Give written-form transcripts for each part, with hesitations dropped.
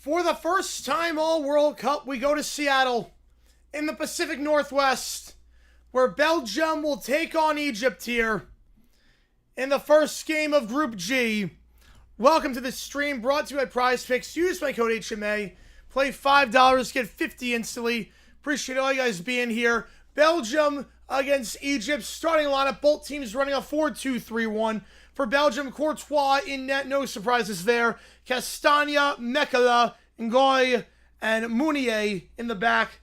For the first time all World Cup, we go to Seattle in the Pacific Northwest, where Belgium will take on Egypt here in the first game of Group G. Welcome to this stream brought to you by Prize Picks. Use my code HMA. Play $5, get 50 instantly. Appreciate all you guys being here. Belgium against Egypt. Starting lineup, both teams running a 4-2-3-1. For Belgium, Courtois in net, no surprises there. Castagna, Mekala, Ngoy, and Mounier in the back.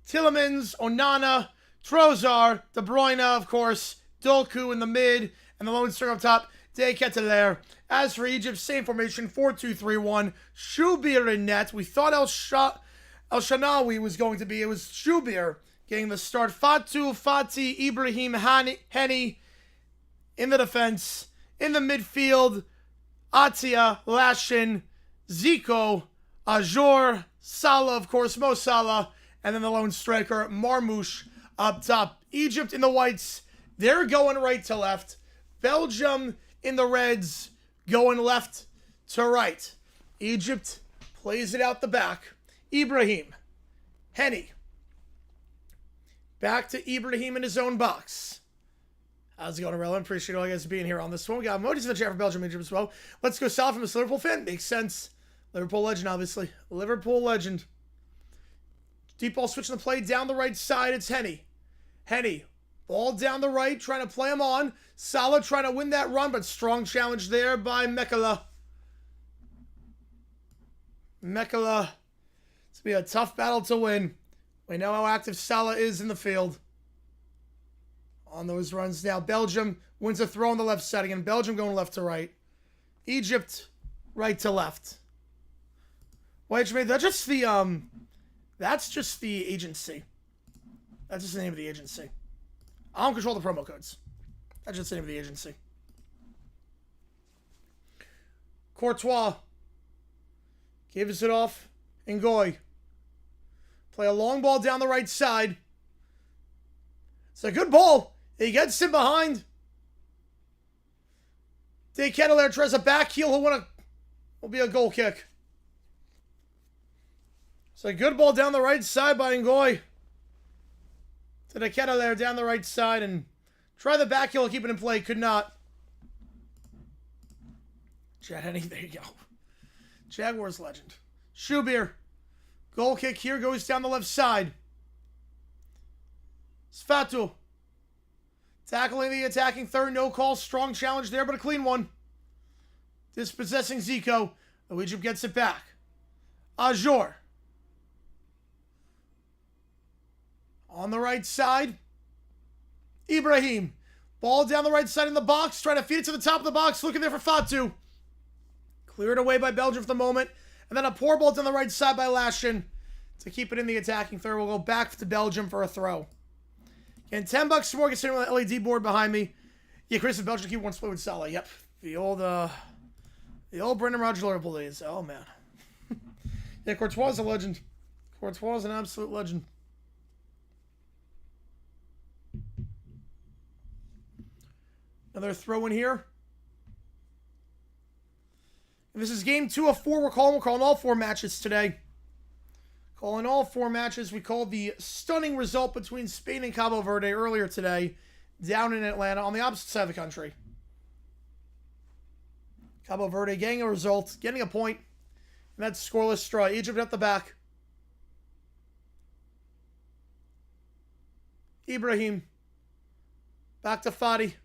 Tielemans, Onana, Trossard, De Bruyne, of course, Doku in the mid, and the lone striker up top, De Ketelaere. As for Egypt, same formation, 4-2-3-1. Shubir in net. We thought El Shanawi was going to be. It was Shubir getting the start. Fatou, Fati, Ibrahim, Henny in the defense. In the midfield, Atia, Lashin, Zico, Ajor, Salah, of course, Mo Salah, and then the lone striker, Marmoush, up top. Egypt in the whites, they're going right to left. Belgium in the reds, going left to right. Egypt plays it out the back. Ibrahim, Henny. Back to Ibrahim in his own box. How's it going, Relevant? Appreciate all you guys being here on this one. We got emojis in the chat for Belgium, Egypt as well. Let's go south from a Liverpool fan. Makes sense. Liverpool legend, obviously. Liverpool legend. Deep ball switching the play down the right side. It's Henny. Henny. Ball down the right, trying to play him on. Salah trying to win that run, but strong challenge there by Mekala. Mekala. It's going to be a tough battle to win. We know how active Salah is in the field. On those runs now. Belgium wins a throw on the left side again. Belgium going left to right. Egypt right to left. Wait, that's just the agency. That's just the name of the agency. I don't control the promo codes. That's just the name of the agency. Courtois gives it off. Ngoy. Play a long ball down the right side. It's a good ball. He gets in behind. De Ketelaere tries a back heel. Will be a goal kick. It's a good ball down the right side by Ngoy. To De Ketelaere down the right side and try the back heel, keep it in play. Could not. Chad Henny, there you go. Jaguars legend. Shubir. Goal kick here goes down the left side. Sfatu. Tackling the attacking third, no call. Strong challenge there, but a clean one. Dispossessing Zico. Egypt gets it back. Ajor. On the right side. Ibrahim. Ball down the right side in the box. Trying to feed it to the top of the box. Looking there for Fatou. Cleared away by Belgium for the moment. And then a poor ball down the right side by Lashin. To keep it in the attacking third. We'll go back to Belgium for a throw. And $10 more considering the LED board behind me. Yeah, Chris and Belgium keep one split with Salah. Yep. The old Brendan Rodgers Liverpool days. Oh, man. Yeah, Courtois is a legend. Courtois is an absolute legend. Another throw in here. And this is game 2 of 4. We're calling all 4 matches today. Calling all 4 matches. We called the stunning result between Spain and Cabo Verde earlier today down in Atlanta on the opposite side of the country. Cabo Verde getting a result, getting a point, and that's scoreless draw. Egypt at the back. Ibrahim. Back to Fati.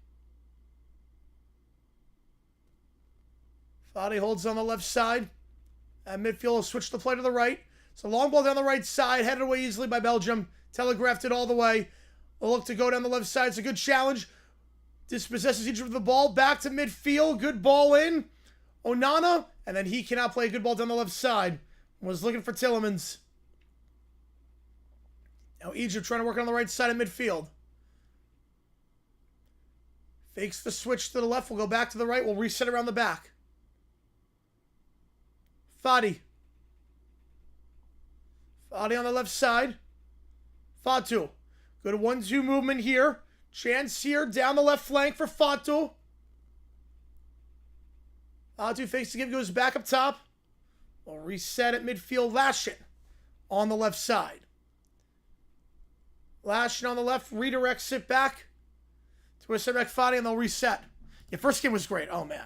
Fati holds on the left side. And midfield will switch the play to the right. So long ball down the right side, headed away easily by Belgium. Telegraphed it all the way. A look to go down the left side. It's a good challenge. Dispossesses Egypt with the ball. Back to midfield. Good ball in. Onana. And then he cannot play a good ball down the left side. Was looking for Tielemans. Now Egypt trying to work on the right side of midfield. Fakes the switch to the left. We'll go back to the right. We'll reset around the back. Fati. Fati on the left side. Fatou. Good 1-2 movement here. Chance here down the left flank for Fatou. Fatou fakes the give, goes back up top. We'll reset at midfield. Lashin on the left side. Lashin on the left. Redirects it back to a Sebek Fadi, and they'll reset. Yeah, first game was great. Oh, man.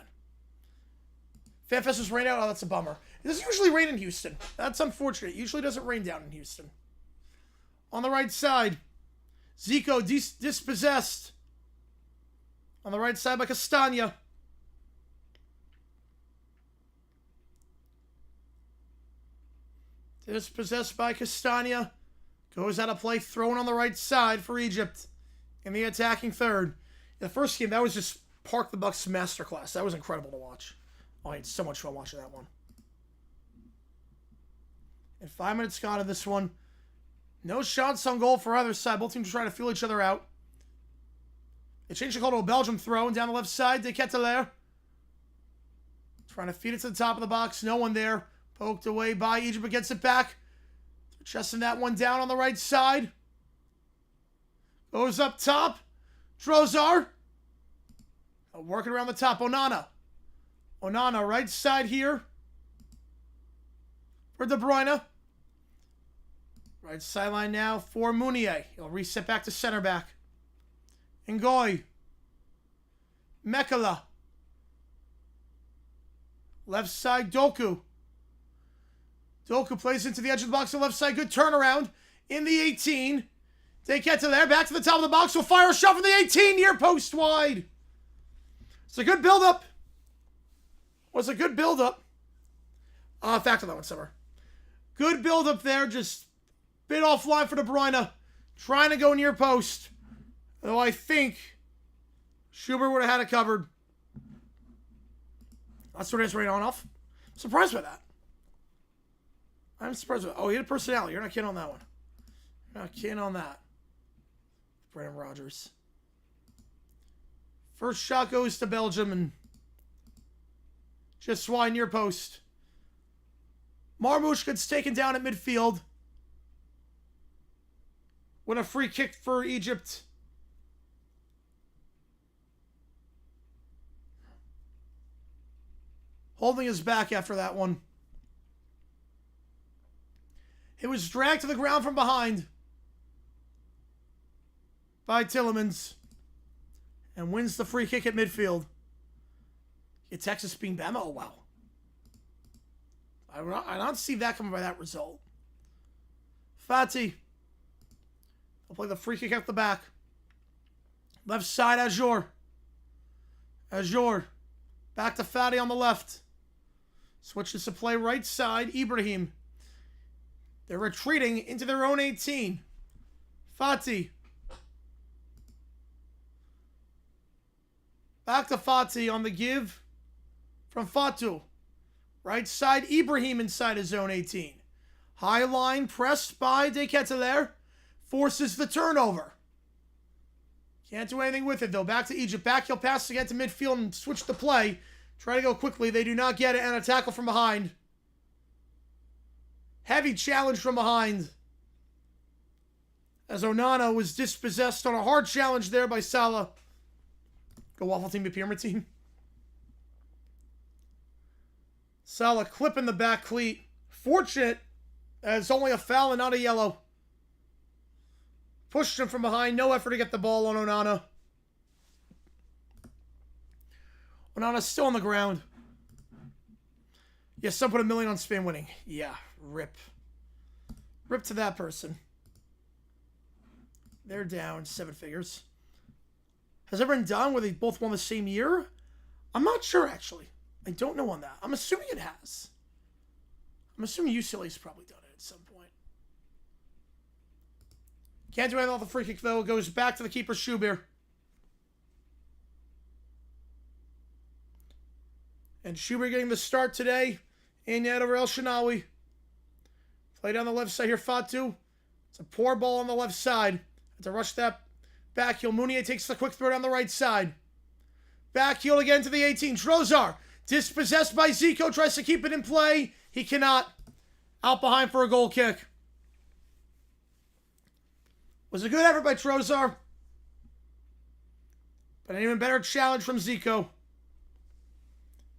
FanFest was rained out. Oh, that's a bummer. It doesn't usually rain in Houston. That's unfortunate. It usually doesn't rain down in Houston. On the right side, Zico dispossessed. On the right side by Castagna. Dispossessed by Castagna. Goes out of play. Thrown on the right side for Egypt in the attacking third. The first game, that was just Park the Bucks masterclass. That was incredible to watch. Oh, I had so much fun watching that one. And 5 minutes gone in this one. No shots on goal for either side. Both teams trying to feel each other out. They changed the call to a Belgium throw. And down the left side, De Ketelaere. Trying to feed it to the top of the box. No one there. Poked away by Egypt, but gets it back. Chesting that one down on the right side. Goes up top. Trossard. Working around the top. Onana. Onana, right side here. For De Bruyne. Right sideline now for Mounier. He'll reset back to center back. Ngoy. Mekala. Left side, Doku. Doku plays into the edge of the box on the left side. Good turnaround in the 18. De Ketelaere back to the top of the box. Will fire a shot from the 18 near post wide. It's a good build-up. Was a good build-up. Back to that one, Summer. Good build-up there. Just bit offline for De Bruyne. Trying to go near post. Though I think Schubert would have had it covered. That's what it is right on off. I'm surprised by that. I'm surprised by that. Oh, he had a personality. You're not kidding on that one. You're not kidding on that. Brendan Rodgers. First shot goes to Belgium and just wide near post. Marmoush gets taken down at midfield. With a free kick for Egypt. Holding his back after that one. It was dragged to the ground from behind by Tillemans. And wins the free kick at midfield. Get Texas being Bama. Oh, wow. I don't see that coming by that result. Fati. He'll play the free kick out the back. Left side, Azure. Azure. Back to Fati on the left. Switches to play right side, Ibrahim. They're retreating into their own 18. Fati. Back to Fati on the give from Fatu. Right side, Ibrahim inside his zone 18. High line pressed by De Ketelaere. Forces the turnover. Can't do anything with it, though. Back to Egypt. Back, he'll pass again to midfield and switch the play. Try to go quickly. They do not get it, and a tackle from behind. Heavy challenge from behind. As Onana was dispossessed on a hard challenge there by Salah. Go Waffle Team to Pyramid Team. Salah clipping the back cleat. Fortunate as only a foul and not a yellow. Pushed him from behind. No effort to get the ball on Onana. Onana's still on the ground. Yes, some put $1 million on Spain winning. Yeah, rip. Rip to that person. They're down 7 figures. Has it ever been done where they both won the same year? I'm not sure, actually. I don't know on that. I'm assuming it has. I'm assuming UCLA's probably done it at some point. Can't do anything off the free kick, though. It goes back to the keeper, Schubert. And Schubert getting the start today. In yet over El Shinawi. Play down the left side here, Fatu. It's a poor ball on the left side. Have to rush that back heel. Mounier takes the quick throw down the right side. Back heel again to the 18. Trossard. Dispossessed by Zico. Tries to keep it in play. He cannot. Out behind for a goal kick. Was a good effort by Trossard. But an even better challenge from Zico.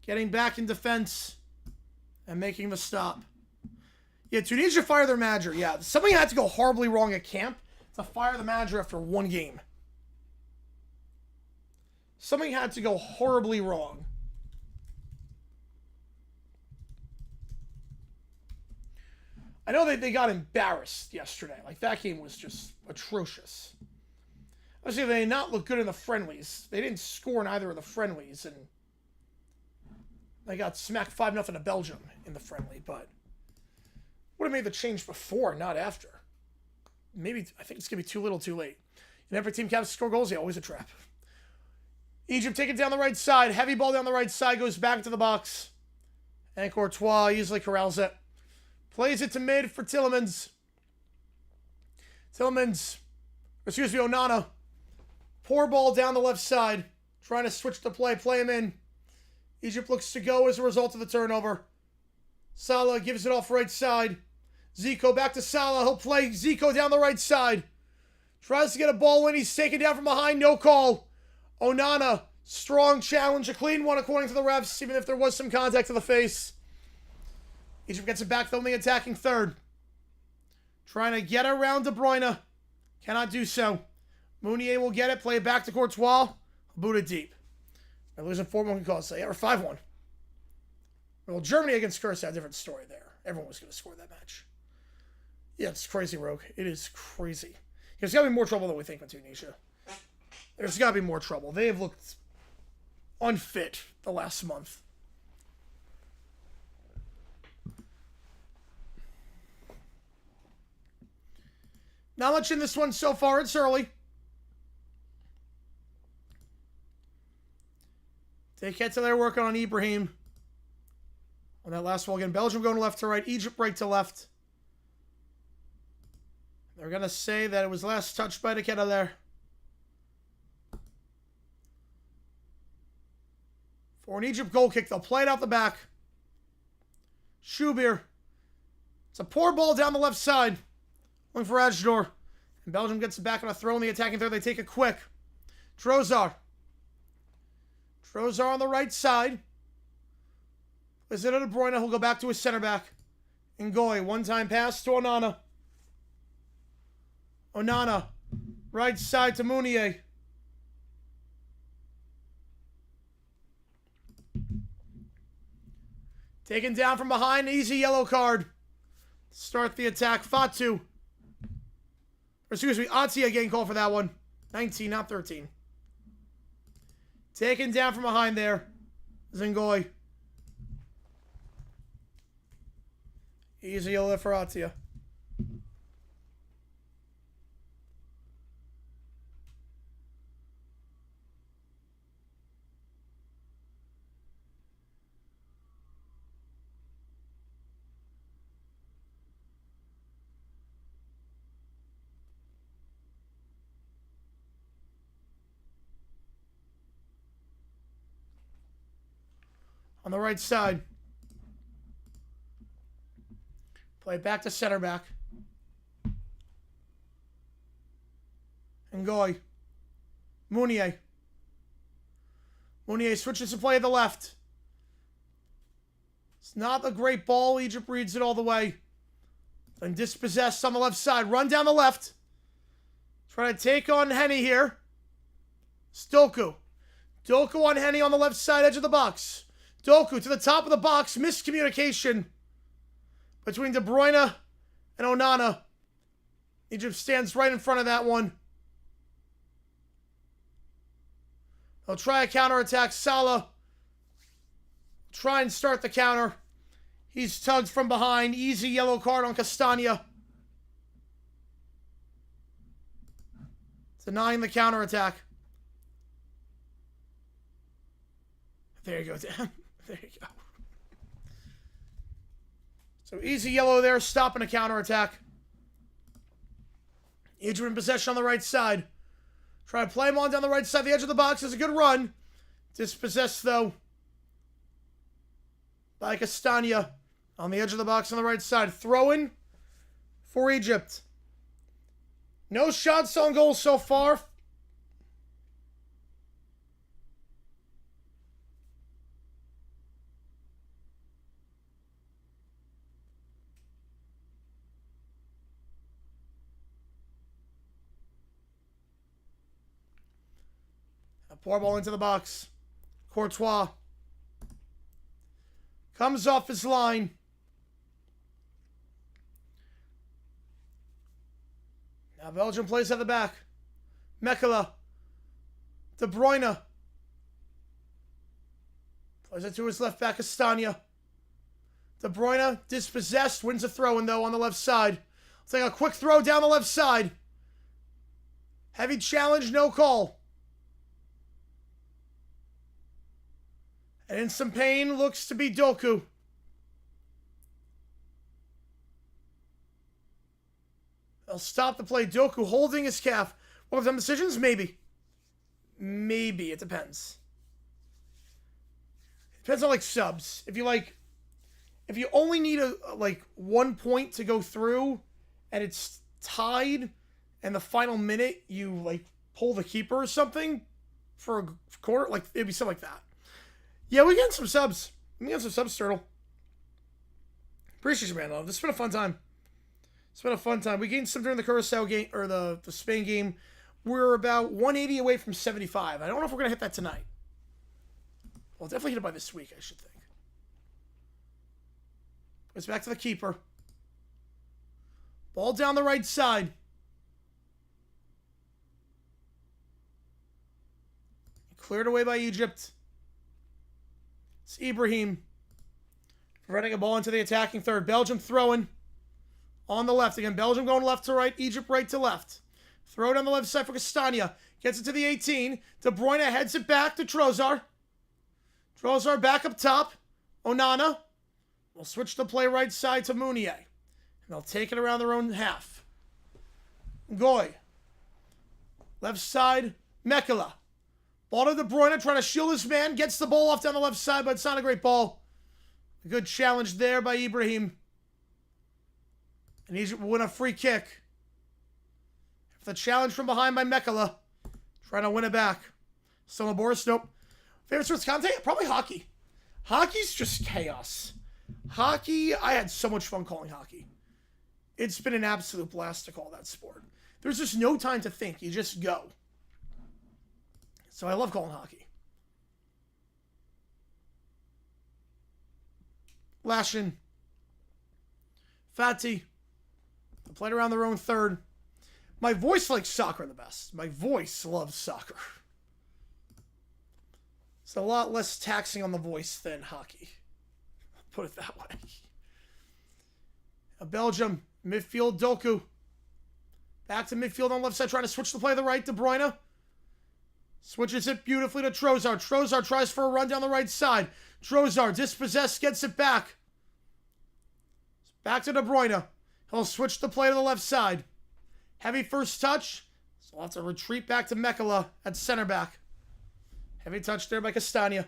Getting back in defense. and making the stop. Yeah, Tunisia fired their manager. Yeah, something had to go horribly wrong at camp to fire the manager after one game. Something had to go horribly wrong. I know they got embarrassed yesterday. Like, that game was just atrocious. Obviously, they did not look good in the friendlies. They didn't score in either of the friendlies, and they got smacked 5-0 to Belgium in the friendly, but would have made the change before, not after. Maybe, I think it's going to be too little too late. And every team can score goals, yeah, always a trap. Egypt taking it down the right side. Heavy ball down the right side, goes back into the box. And Courtois easily corrals it. Plays it to mid for Tillemans. Onana. Poor ball down the left side. Trying to switch the play him in. Egypt looks to go as a result of the turnover. Salah gives it off right side. Zico back to Salah. He'll play Zico down the right side. Tries to get a ball in. He's taken down from behind. No call. Onana. Strong challenge. A clean one according to the refs, even if there was some contact to the face. Egypt gets it back though in the attacking third. Trying to get around De Bruyne. Cannot do so. Meunier will get it. Play it back to Courtois. Boot it deep. They're losing 4-1 calls. Yeah, or 5-1. Well, Germany against Curse, a different story there. Everyone was going to score that match. Yeah, it's crazy, Rogue. It is crazy. There's got to be more trouble than we think with Tunisia. There's got to be more trouble. They have looked unfit the last month. Not much in this one so far. It's early. They get to their working on Ibrahim. On that last ball again, Belgium going left to right, Egypt right to left. They're going to say that it was last touched by the Keta there. For an Egypt goal kick, they'll play it out the back. Shubir. It's a poor ball down the left side. Looking for Ajdor. And Belgium gets it back on a throw in the attacking third. They take it quick. Trossard on the right side. Is it De Bruyne who'll go back to his center back. Ngoy, one-time pass to Onana. Onana, right side to Meunier. Taken down from behind, easy yellow card. Start the attack, Atia getting called for that one. 19, not 13. Taken down from behind there. Ngoy. Easy yellow for Atia. On the right side. Play back to center back. Ngoy. Meunier switches to play at the left. It's not a great ball. Egypt reads it all the way. And dispossessed on the left side. Run down the left. Trying to take on Henny here. Doku on Henny on the left side edge of the box. Doku to the top of the box. Miscommunication between De Bruyne and Onana. Egypt stands right in front of that one. They'll try a counterattack. Salah try and start the counter. He's tugged from behind. Easy yellow card on Castagna. Denying the counterattack. There you go, Dan. There you go. So easy yellow there, stopping a counterattack. Egypt in possession on the right side. Try to play him on down the right side, the edge of the box. Is a good run. Dispossessed, though, by Castagna on the edge of the box on the right side. Throw-in for Egypt. No shots on goal so far. Poor ball into the box. Courtois. Comes off his line. Now Belgium plays at the back. Mekela. De Bruyne. Plays it to his left back, Castagna. De Bruyne, dispossessed, wins a throw-in, though, on the left side. It's like a quick throw down the left side. Heavy challenge, no call. And in some pain, looks to be Doku. They'll stop the play. Doku holding his calf. What have done decisions? Maybe. Maybe. It depends. It depends on, like, subs. If you only need like 1 point to go through and it's tied and the final minute you like pull the keeper or something for a quarter, like it'd be something like that. Yeah, we getting some subs. We getting some subs, Turtle. Appreciate you, man. Love. This has been a fun time. It's been a fun time. We gained some during the Curacao game or the Spain game. We're about 180 away from 75. I don't know if we're gonna hit that tonight. We'll definitely hit it by this week, I should think. Goes back to the keeper. Ball down the right side. Cleared away by Egypt. It's Ibrahim. Running a ball into the attacking third. Belgium throwing on the left. Again, Belgium going left to right. Egypt right to left. Throw it on the left side for Castagna. Gets it to the 18. De Bruyne heads it back to Trossard. Trossard back up top. Onana. We'll switch the play right side to Mounier. And they'll take it around their own half. Goy. Left side, Mekela. Ball to De Bruyne, trying to shield his man. Gets the ball off down the left side, but it's not a great ball. A good challenge there by Ibrahim. And Egypt will win a free kick. The challenge from behind by Mekela. Trying to win it back. Still Boris, nope. Favorite sports content? Probably hockey. Hockey's just chaos. Hockey, I had so much fun calling hockey. It's been an absolute blast to call that sport. There's just no time to think. You just go. So I love calling hockey. Lashin. Fati. They played around their own third. My voice likes soccer the best. My voice loves soccer. It's a lot less taxing on the voice than hockey. Put it that way. Belgium, midfield, Doku. Back to midfield on the left side, trying to switch the play to the right. De Bruyne switches it beautifully to Trossard. Trossard tries for a run down the right side. Trossard, dispossessed, gets it back. Back to De Bruyne. He'll switch the play to the left side. Heavy first touch. So we'll have to retreat back to Mekela at center back. Heavy touch there by Castagna.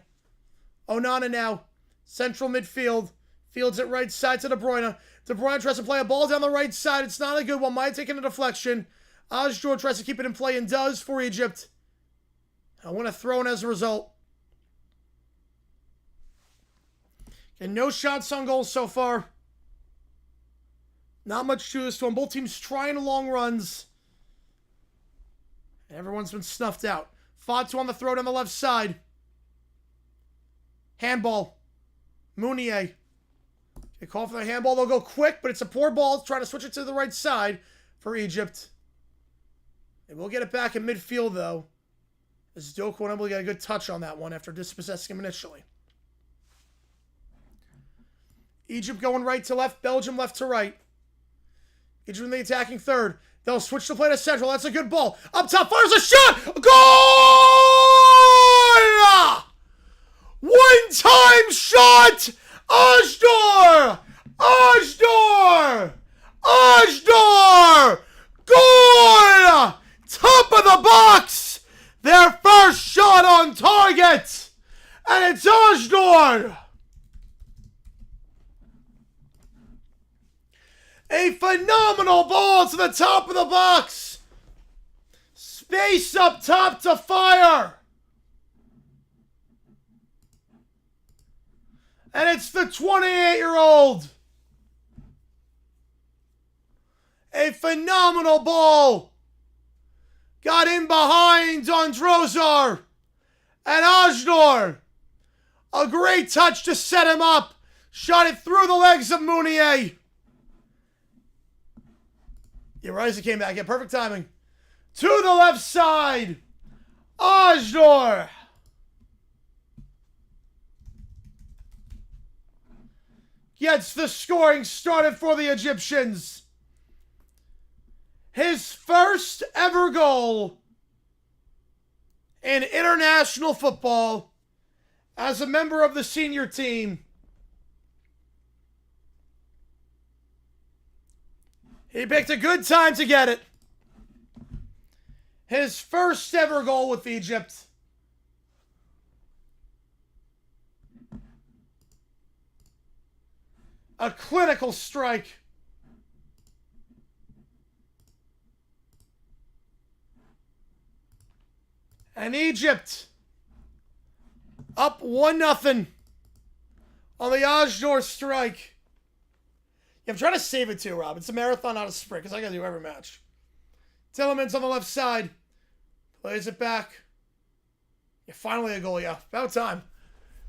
Onana now. Central midfield. Fields it right side to De Bruyne. De Bruyne tries to play a ball down the right side. It's not a good one. Might have taken a deflection. Ajdur tries to keep it in play and does for Egypt. I want to throw in as a result. Okay, no shots on goal so far. Not much to this one. Both teams trying long runs. And everyone's been snuffed out. Fatu on the throw down the left side. Handball. Mounier. They call for the handball. They'll go quick, but it's a poor ball. Trying to switch it to the right side for Egypt. They will get it back in midfield, though. As Doku won't able to get a good touch on that one after dispossessing him initially. Egypt going right to left. Belgium left to right. Egypt in the attacking third. They'll switch the play to central. That's a good ball. Up top, fires a shot! Goal! One-time shot! Ajdur! Ajdur! Ajdur! Goal! Top of the box! Their first shot on target! And it's Ajdur! A phenomenal ball to the top of the box! Space up top to fire! And it's the 28-year-old. A phenomenal ball. Got in behind on Trossard. And Ajdor, a great touch to set him up. Shot it through the legs of Mounier. Yeah, right as he came back. Yeah, perfect timing. To the left side. Ajdor. Gets the scoring started for the Egyptians. His first ever goal in international football as a member of the senior team. He picked a good time to get it. His first ever goal with Egypt. A clinical strike. And Egypt up 1-0 on the Ajdor strike. Yeah, I'm trying to save it too, Rob. It's a marathon, not a sprint, because I got to do every match. Tillemans on the left side. Plays it back. Yeah, finally a goal, yeah. About time.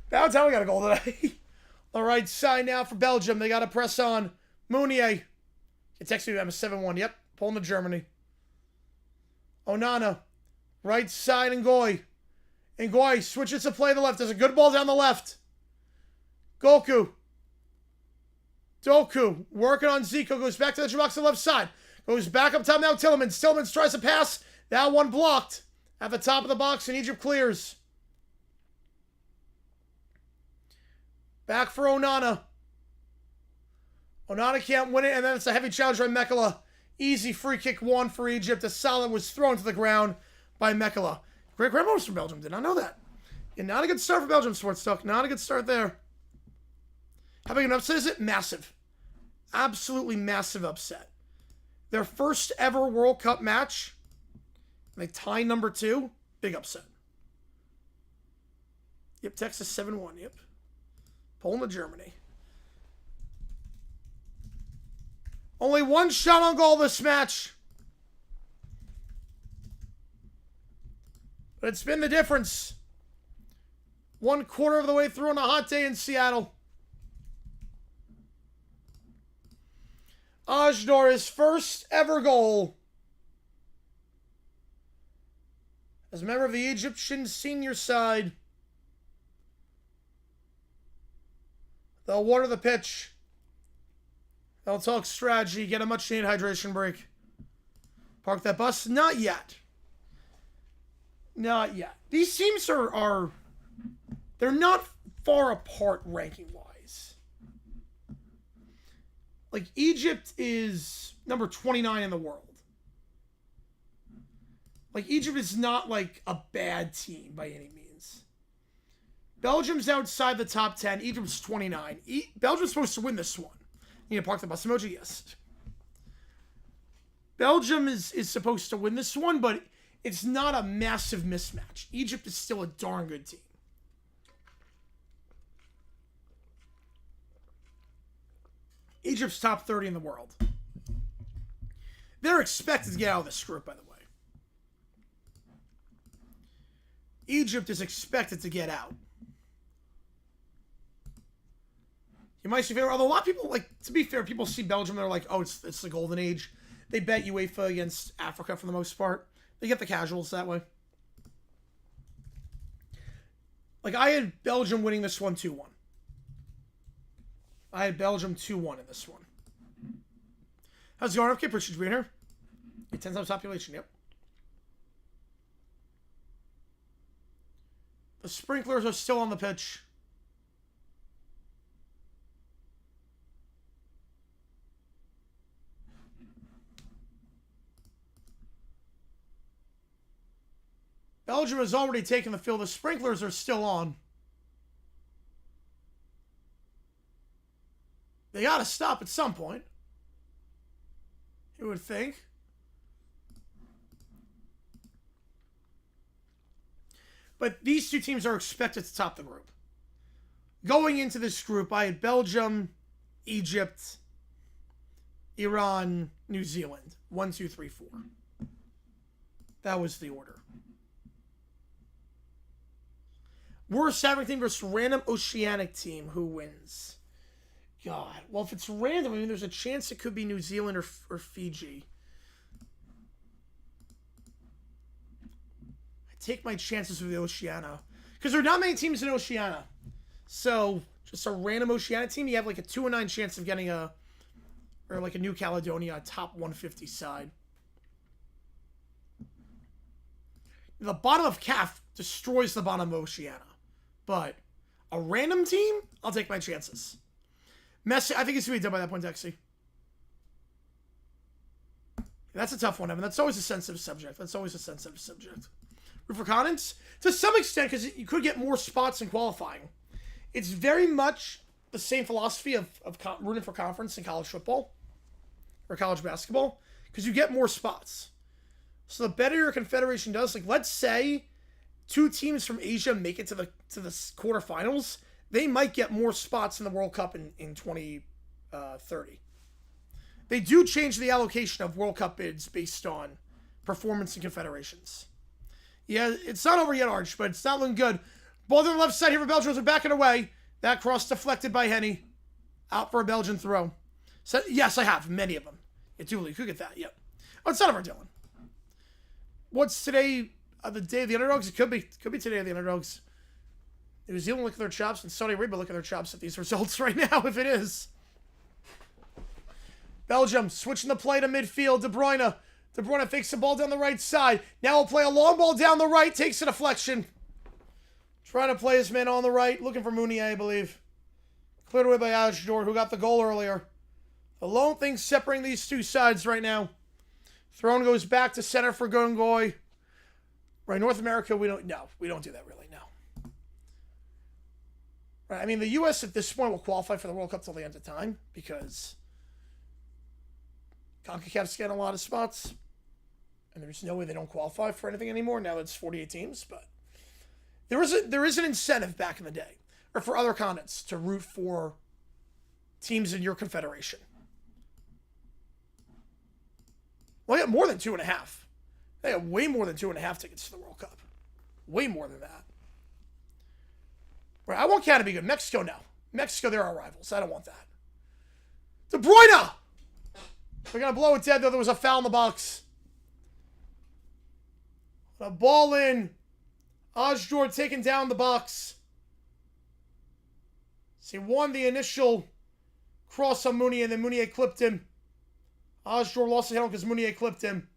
About time we got a goal today. On the right side now for Belgium. They got to press on. Mounier. It texted me them a 7-1. Yep, pulling to Germany. Onana. Right side, Ngoy. Ngoy switches to play the left. There's a good ball down the left. Goku. Doku. Working on Zico. Goes back to the box on the left side. Goes back up top now. Tillemans. Tillemans tries to pass. That one blocked. At the top of the box, and Egypt clears. Back for Onana. Onana can't win it, and then it's a heavy challenge by Mekala. Easy free kick one for Egypt. A solid was thrown to the ground by Mekala. Great moments for Belgium. Did not know that. And not a good start for Belgium, Sports Talk. Not a good start there. How big an upset is it? Massive. Absolutely massive upset. Their first ever World Cup match. They tie number 2. Big upset. Yep, Texas 7-1. Yep. Poland to Germany. Only one shot on goal this match. But it's been the difference. 1/4 of the way through on a hot day in Seattle. Ajdor, his first ever goal as a member of the Egyptian senior side. They'll water the pitch. They'll talk strategy, get a much-needed hydration break. Park that bus? Not yet. Not yet. These teams are they're not far apart ranking-wise. Like, Egypt is number 29 in the world. Like, Egypt is not, like, a bad team by any means. Belgium's outside the top 10. Egypt's 29. Belgium's supposed to win this one. You need to park the bus emoji? Yes. Belgium is supposed to win this one, but it's not a massive mismatch. Egypt is still a darn good team. Egypt's top 30 in the world. They're expected to get out of this group, by the way. Egypt is expected to get out. You might see favorite, although a lot of people, like, to be fair, people see Belgium, they're like, oh, it's the golden age. They bet UEFA against Africa for the most part. They get the casuals that way. Like, I had Belgium winning this one 2-1. I had Belgium 2-1 in this one. How's it going? Okay, appreciate you being here. 10 times population, yep. The sprinklers are still on the pitch. Belgium has already taken the field. The sprinklers are still on. They got to stop at some point. You would think. But these two teams are expected to top the group. Going into this group, I had Belgium, Egypt, Iran, New Zealand. 1, 2, 3, 4. That was the order. Worst African team versus random oceanic team. Who wins? God. Well, if it's random, I mean, there's a chance it could be New Zealand or Fiji. I take my chances with the Oceania. Because there are not many teams in Oceania. So, just a random Oceanic team, you have like a 2 in 9 chance of getting or like a New Caledonia, a top 150 side. The bottom of CAF destroys the bottom of Oceania. But a random team, I'll take my chances. Messi, I think it's going to be done by that point, Dexy. That's a tough one, Evan. That's always a sensitive subject. Root for continents? To some extent, because you could get more spots in qualifying. It's very much the same philosophy of rooting for conference in college football or college basketball, because you get more spots. So the better your confederation does, like let's say 2 teams from Asia make it to the quarterfinals, they might get more spots in the World Cup in 2030. They do change the allocation of World Cup bids based on performance in confederations. Yeah, it's not over yet, Arch, but it's not looking good. Ball on the left side here for Belgium. We're backing away. That cross deflected by Henny. Out for a Belgian throw. So, yes, I have. Many of them. Yeah, Dooley, you could get that. Yep. Oh, it's not over, Dylan. What's today? The day of the underdogs? It could be. Could be today of the underdogs. New Zealand look at their chops, and Saudi Arabia look at their chops at these results right now, if it is. Belgium switching the play to midfield. De Bruyne. De Bruyne fakes the ball down the right side. Now he'll play a long ball down the right. Takes a deflection. Trying to play his man on the right. Looking for Mounier, I believe. Cleared away by Ajdor, who got the goal earlier. The lone thing separating these two sides right now. Throne goes back to center for Gungoy. Right, North America, we don't do that really, no. Right, I mean, the U.S. at this point will qualify for the World Cup till the end of time because CONCACAF's getting a lot of spots. And there's no way they don't qualify for anything anymore. Now it's 48 teams, but there is an incentive back in the day, or for other continents, to root for teams in your confederation. Well, they got more than 2.5. They have way more than 2.5 tickets to the World Cup. Way more than that. Right, I want Canada to be good. Mexico, no. Mexico, they're our rivals. I don't want that. De Bruyne! We're going to blow it dead, though. There was a foul in the box. A ball in. Ajdor taking down the box. So he won the initial cross on Mounier, and then Mounier clipped him. Ajdor lost the handle because Mounier clipped him.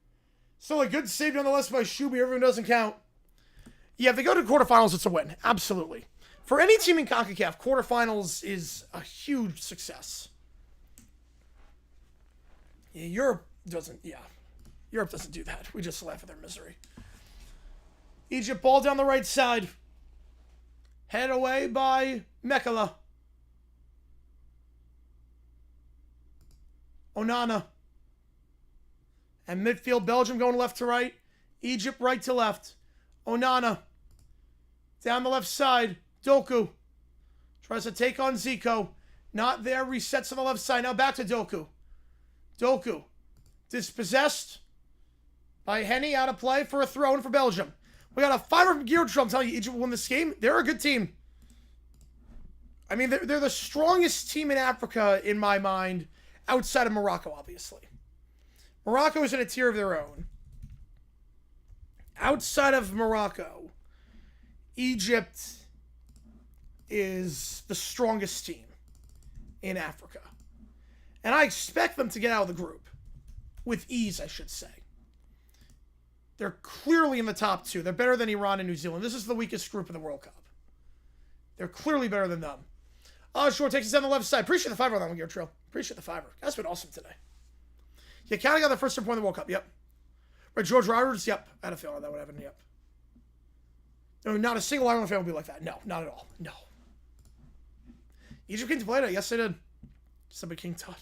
Still a good save nonetheless by Shuby. Everyone doesn't count. Yeah, if they go to quarterfinals, it's a win. Absolutely. For any team in CONCACAF, quarterfinals is a huge success. Yeah, Europe doesn't do that. We just laugh at their misery. Egypt ball down the right side. Headed away by Mekala. Onana. And midfield, Belgium going left to right. Egypt right to left. Onana. Down the left side. Doku. Tries to take on Zico. Not there. Resets on the left side. Now back to Doku. Doku. Dispossessed by Henny. Out of play for a throw in for Belgium. We got a 5 from Geertrup. I'm telling you, Egypt will win this game. They're a good team. I mean, they're the strongest team in Africa, in my mind, outside of Morocco, obviously. Morocco is in a tier of their own. Outside of Morocco, Egypt is the strongest team in Africa. And I expect them to get out of the group. With ease, I should say. They're clearly in the top 2. They're better than Iran and New Zealand. This is the weakest group in the World Cup. They're clearly better than them. Short takes us down the left side. Appreciate the 5 on that one, Geertrup. Appreciate the 5. That's been awesome today. Yeah, Canada got the first point in the World Cup. Yep. Right, George Roberts. Yep. I had a feeling that would happen. Yep. No, not a single Ireland fan would be like that. No, not at all. No. Egypt Kings played it. Yes, they did. Somebody King taught.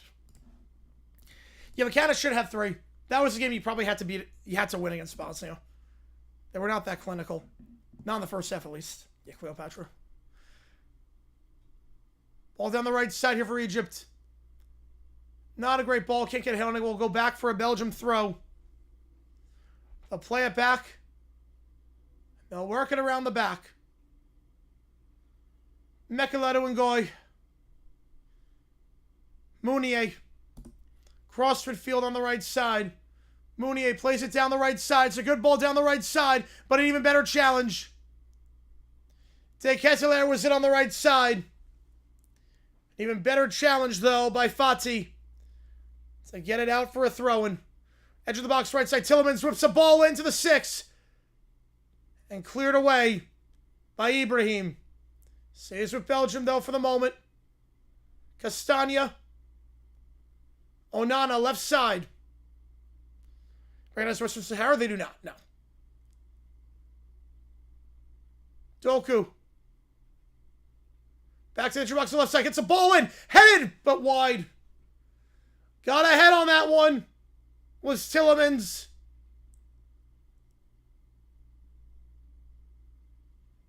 Yeah, but Canada should have 3. That was the game you probably had to beat. You had to win against Bosnia. They were not that clinical. Not in the first half, at least. Yeah, Cleopatra. Ball down the right side here for Egypt. Not a great ball. Can't get a hit on it. We'll go back for a Belgium throw. They'll play it back. They'll work it around the back. Mekela to Ngoy. Mounier. Cross midfield on the right side. Mounier plays it down the right side. It's a good ball down the right side, but an even better challenge. De Ketelaere was in on the right side. Even better challenge, though, by Fati. To get it out for a throw-in. Edge of the box, right side. Tielemans whips a ball into the 6. And cleared away by Ibrahim. Stays with Belgium, though, for the moment. Castagna. Onana, left side. Recognize Western Sahara? They do not. No. Doku. Back to the box on the left side. Gets a ball in. Headed, but wide. Got a head on that one. Was Tielemans.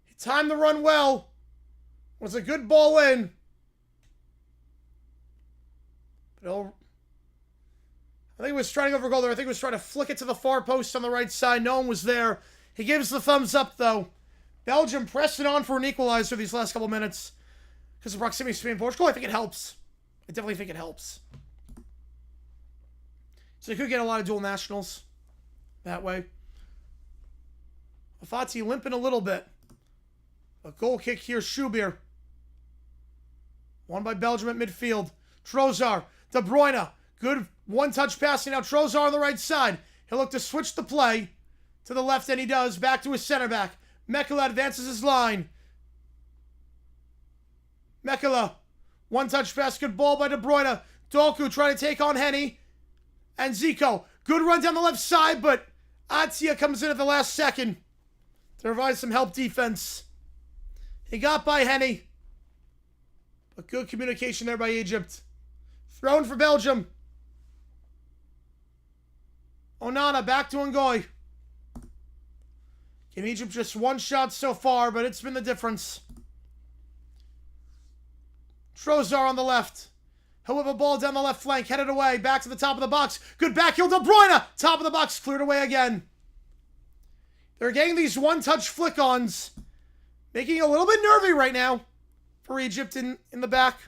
He timed the run well. Was a good ball in. But I think he was trying to go for goal there. I think he was trying to flick it to the far post on the right side. No one was there. He gives the thumbs up, though. Belgium pressing on for an equalizer these last couple minutes. Because of proximity to Spain and Portugal, I think it helps. I definitely think it helps. So they could get a lot of dual nationals that way. Fati limping a little bit. A goal kick here, Schubir. Won by Belgium at midfield. Trossard, De Bruyne. Good one-touch passing. Now Trossard on the right side. He'll look to switch the play to the left, and he does. Back to his center back. Mekela advances his line. Mekela. One-touch pass. Good ball by De Bruyne. Doku trying to take on Henny. And Zico. Good run down the left side, but Atia comes in at the last second to provide some help defense. He got by Henny. But good communication there by Egypt. Thrown for Belgium. Onana back to Ngoy. Give Egypt just one shot so far, but it's been the difference. Trossard on the left. He'll whip a ball down the left flank, headed away, back to the top of the box. Good back heel, De Bruyne. Top of the box, cleared away again. They're getting these one-touch flick-ons, making it a little bit nervy right now for Egypt in the back.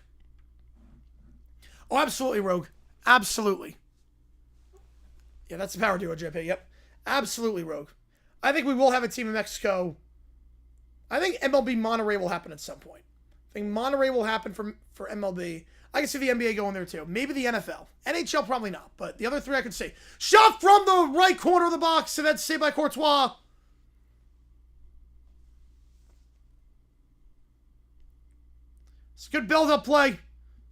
Oh, absolutely, Rogue. Absolutely. Yeah, that's the power duo, JP. Yep. Absolutely, Rogue. I think we will have a team in Mexico. I think MLB Monterrey will happen at some point. I think Monterrey will happen for MLB. I can see the NBA going there too. Maybe the NFL. NHL, probably not. But the other three I can see. Shot from the right corner of the box. And that's saved by Courtois. It's a good build-up play.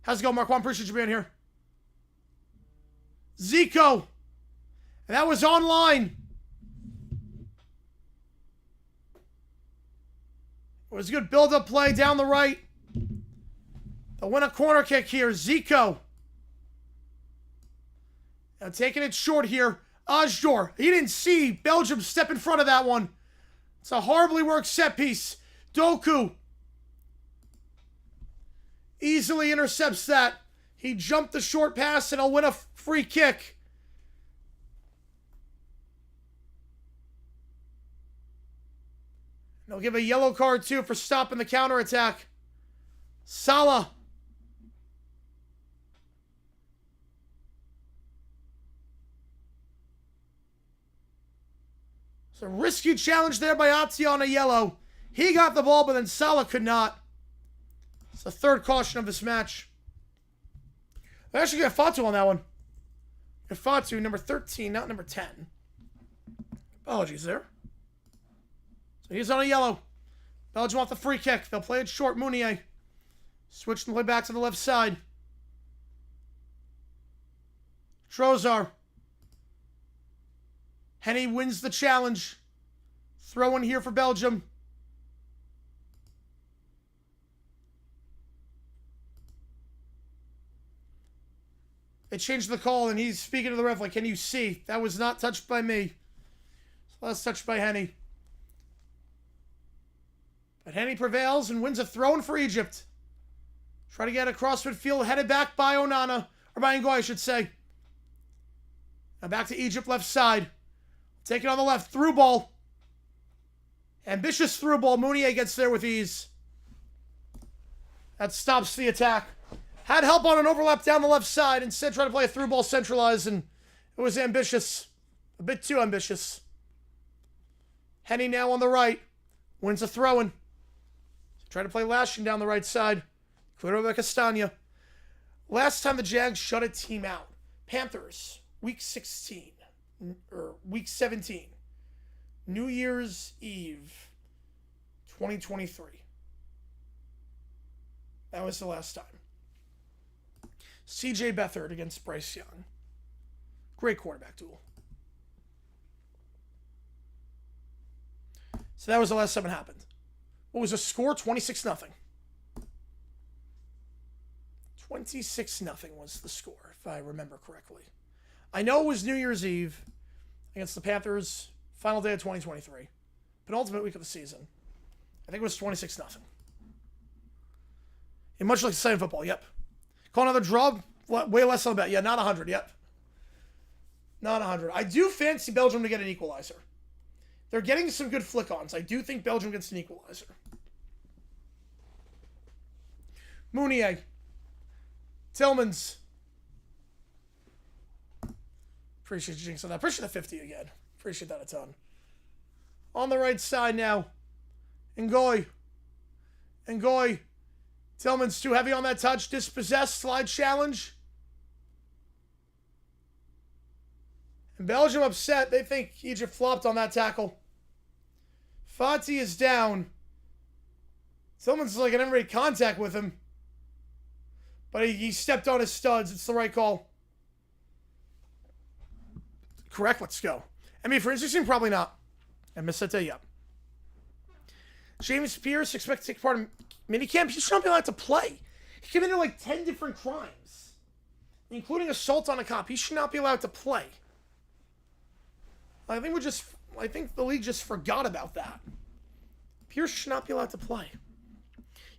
How's it going, Marquand? Appreciate you being here. Zico. And that was online. It was a good build-up play down the right. They'll win a corner kick here. Zico. Now taking it short here. Ajdur. He didn't see Belgium step in front of that one. It's a horribly worked set piece. Doku. Easily intercepts that. He jumped the short pass and he'll win a free kick. They'll give a yellow card, too, for stopping the counterattack. Salah. It's a risky challenge there by Atia on a yellow. He got the ball, but then Salah could not. It's the third caution of this match. I actually got Fatu on that one. Fatu, number 13, not number 10. Apologies there. So he's on a yellow. Belgium off the free kick. They'll play it short. Mounier. Switch the play back to the left side. Trossard. Henny wins the challenge. Throw in here for Belgium. They changed the call, and he's speaking to the ref like, can you see? That was not touched by me. So that's touched by Henny. But Henny prevails and wins a throw-in for Egypt. Try to get across midfield, headed back by Onana. Or by Ngoy, I should say. Now back to Egypt, left side. Take it on the left. Through ball. Ambitious through ball. Mounier gets there with ease. That stops the attack. Had help on an overlap down the left side. Instead, tried to play a through ball centralized, and it was ambitious. A bit too ambitious. Henny now on the right. Wins a throw-in. Try to play lashing down the right side. Clear over Castagna. Last time the Jags shut a team out. Panthers, week 16. Or week 17. New Year's Eve, 2023. That was the last time. CJ Beathard against Bryce Young. Great quarterback duel. So that was the last time it happened. What was the score? 26-0. 26-0 was the score, if I remember correctly. I know it was New Year's Eve against the Panthers, final day of 2023. Penultimate week of the season. I think it was 26-0. And much like exciting football, yep. Call another draw, way less on the bet. Yeah, not 100, yep. Not 100. I do fancy Belgium to get an equalizer. They're getting some good flick-ons. I do think Belgium gets an equalizer. Mounier. Tillmans. Appreciate you jinx on that. Appreciate the 50 again. Appreciate that a ton. On the right side now. Ngoy. Tillman's too heavy on that touch. Dispossessed. Slide challenge. And Belgium upset. They think Egypt flopped on that tackle. Fati is down. Tillman's like an every contact with him. But he stepped on his studs. It's the right call. Correct, let's go. I mean, for instance, probably not. I missed that day, yep. James Pierce expected to take part in minicamp. He should not be allowed to play. He committed like 10 different crimes, including assault on a cop. He should not be allowed to play. I think the league just forgot about that. Pierce should not be allowed to play.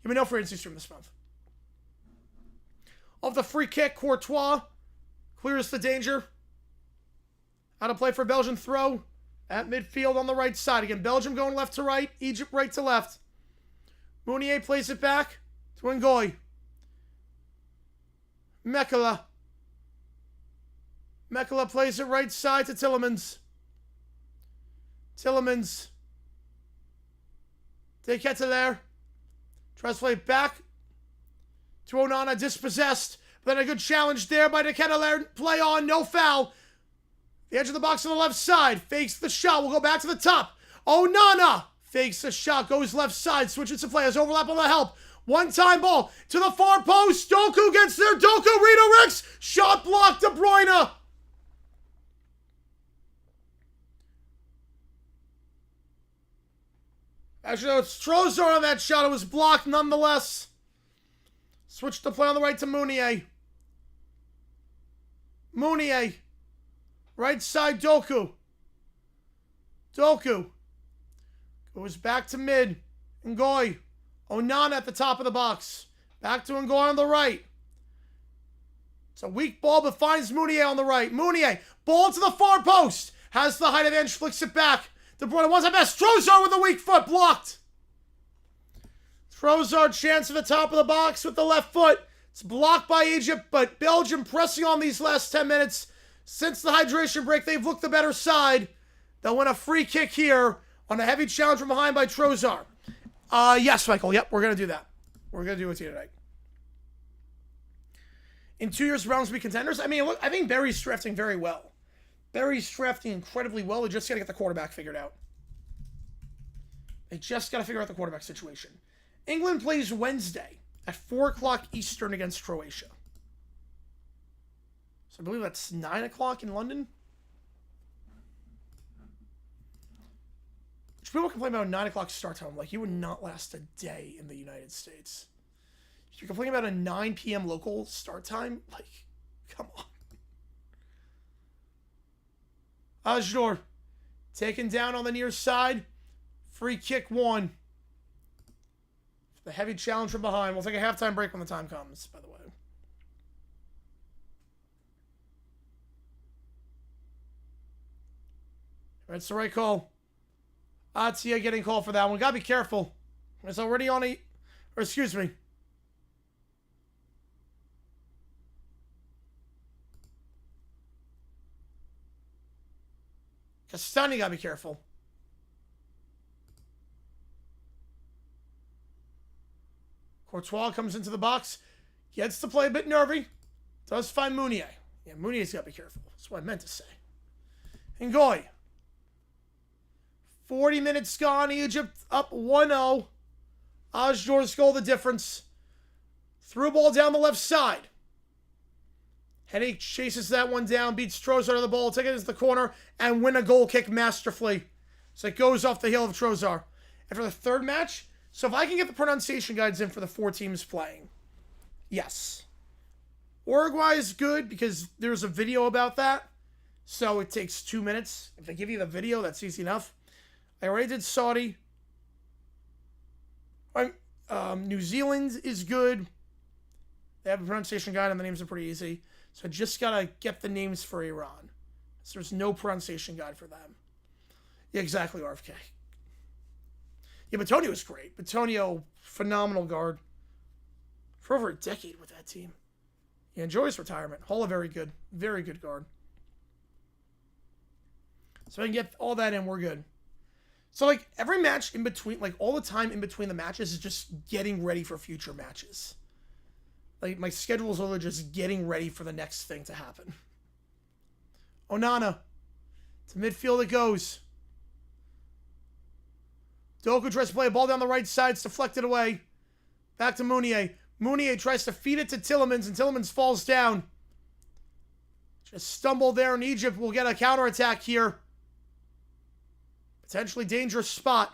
You may know for instance from this month. Off the free kick, Courtois clears the danger. Out of play for Belgium throw at midfield on the right side. Again, Belgium going left to right, Egypt right to left. Mounier plays it back to Ngoy. Mekala plays it right side to Tillemans. Take it to there. Tries to play it back to Onana, dispossessed. But then a good challenge there by De Ketelaere. Play on, no foul. The edge of the box on the left side. Fakes the shot. We'll go back to the top. Onana fakes the shot. Goes left side. Switches to players. Overlap on the help. One-time ball to the far post. Doku gets there. Doku redirects. Shot blocked. De Bruyne. Actually, no, it's Trossard on that shot. It was blocked nonetheless. Switch the play on the right to Mounier. Right side, Doku. Goes back to mid. Ngoy. Onana at the top of the box. Back to Ngoy on the right. It's a weak ball, but finds Mounier on the right. Mounier. Ball to the far post. Has the height advantage. Flicks it back. De Bruyne wants at best. Trossard with a weak foot. Blocked. Trossard chance at the top of the box with the left foot. It's blocked by Egypt, but Belgium pressing on these last 10 minutes. Since the hydration break, they've looked the better side. They'll win a free kick here on a heavy challenge from behind by Trossard. Yes, Michael. Yep, we're going to do that. We're going to do it to you tonight. In 2 years, Browns will be contenders. I mean, look, I think Barry's drafting very well. Barry's drafting incredibly well. They just got to get the quarterback figured out. They just got to figure out the quarterback situation. England plays Wednesday at 4 o'clock Eastern against Croatia. So I believe that's 9 o'clock in London. Which people complain about a 9 o'clock start time. Like, you would not last a day in the United States. You're complaining about a 9 p.m. local start time? Like, come on. Ajdur taken down on the near side. Free kick one. The heavy challenge from behind. We'll take a halftime break when the time comes, by the way. That's the right call. Atia getting called for that one. Gotta be careful. It's already on a... Or excuse me. Castani gotta be careful. Courtois comes into the box. Gets to play a bit nervy. Does find Mounier. Yeah, Mounier's gotta be careful. That's what I meant to say. Ngoy. 40 minutes gone. Egypt up 1-0. Ajdour's goal the difference. Through ball down the left side. Henny chases that one down, beats Trossard of the ball, take it into the corner, and win a goal kick masterfully. So it goes off the heel of Trossard. And for the third match, so if I can get the pronunciation guides in for the 4 teams playing, yes. Uruguay is good because there's a video about that. So it takes 2 minutes. If they give you the video, that's easy enough. I already did Saudi. New Zealand is good. They have a pronunciation guide and the names are pretty easy. So I just got to get the names for Iran. So there's no pronunciation guide for them. Yeah, exactly, RFK. Yeah, Batonio was great. Batonio, phenomenal guard. For over a decade with that team. He enjoys retirement. Holla, very good. Very good guard. So I can get all that in, we're good. So, like, every match in between, like, all the time in between the matches is just getting ready for future matches. Like, my schedule is literally just getting ready for the next thing to happen. Onana. To midfield it goes. Doku tries to play a ball down the right side. It's deflected away. Back to Mounier. Mounier tries to feed it to Tielemans, and Tielemans falls down. Just stumbled there, and Egypt will get a counterattack here. Potentially dangerous spot.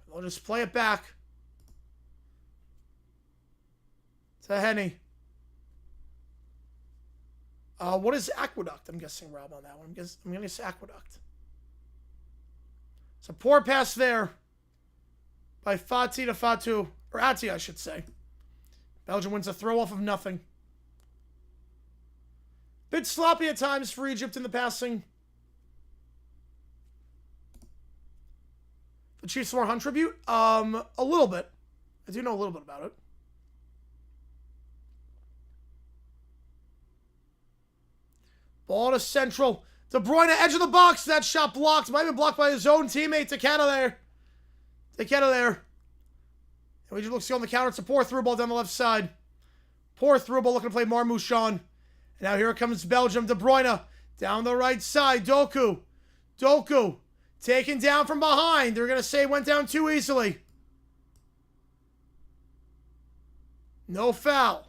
They'll just play it back. To Henny. What is Aqueduct? I'm guessing Rob on that one. I'm going to guess Aqueduct. It's a poor pass there by Fati to Fatu. Or Ati, I should say. Belgium wins a throw off of nothing. Bit sloppy at times for Egypt in the passing. The Chiefs more Hunt tribute? A little bit. I do know a little bit about it. Ball to central. De Bruyne, edge of the box. That shot blocked. Might have been blocked by his own teammate, Takeda there. Takeda there. And we just look to see on the counter. It's a poor through ball down the left side. Poor through ball looking to play Marmouche on. And now here comes Belgium. De Bruyne down the right side. Doku. Doku. Taken down from behind. They're going to say went down too easily. No foul.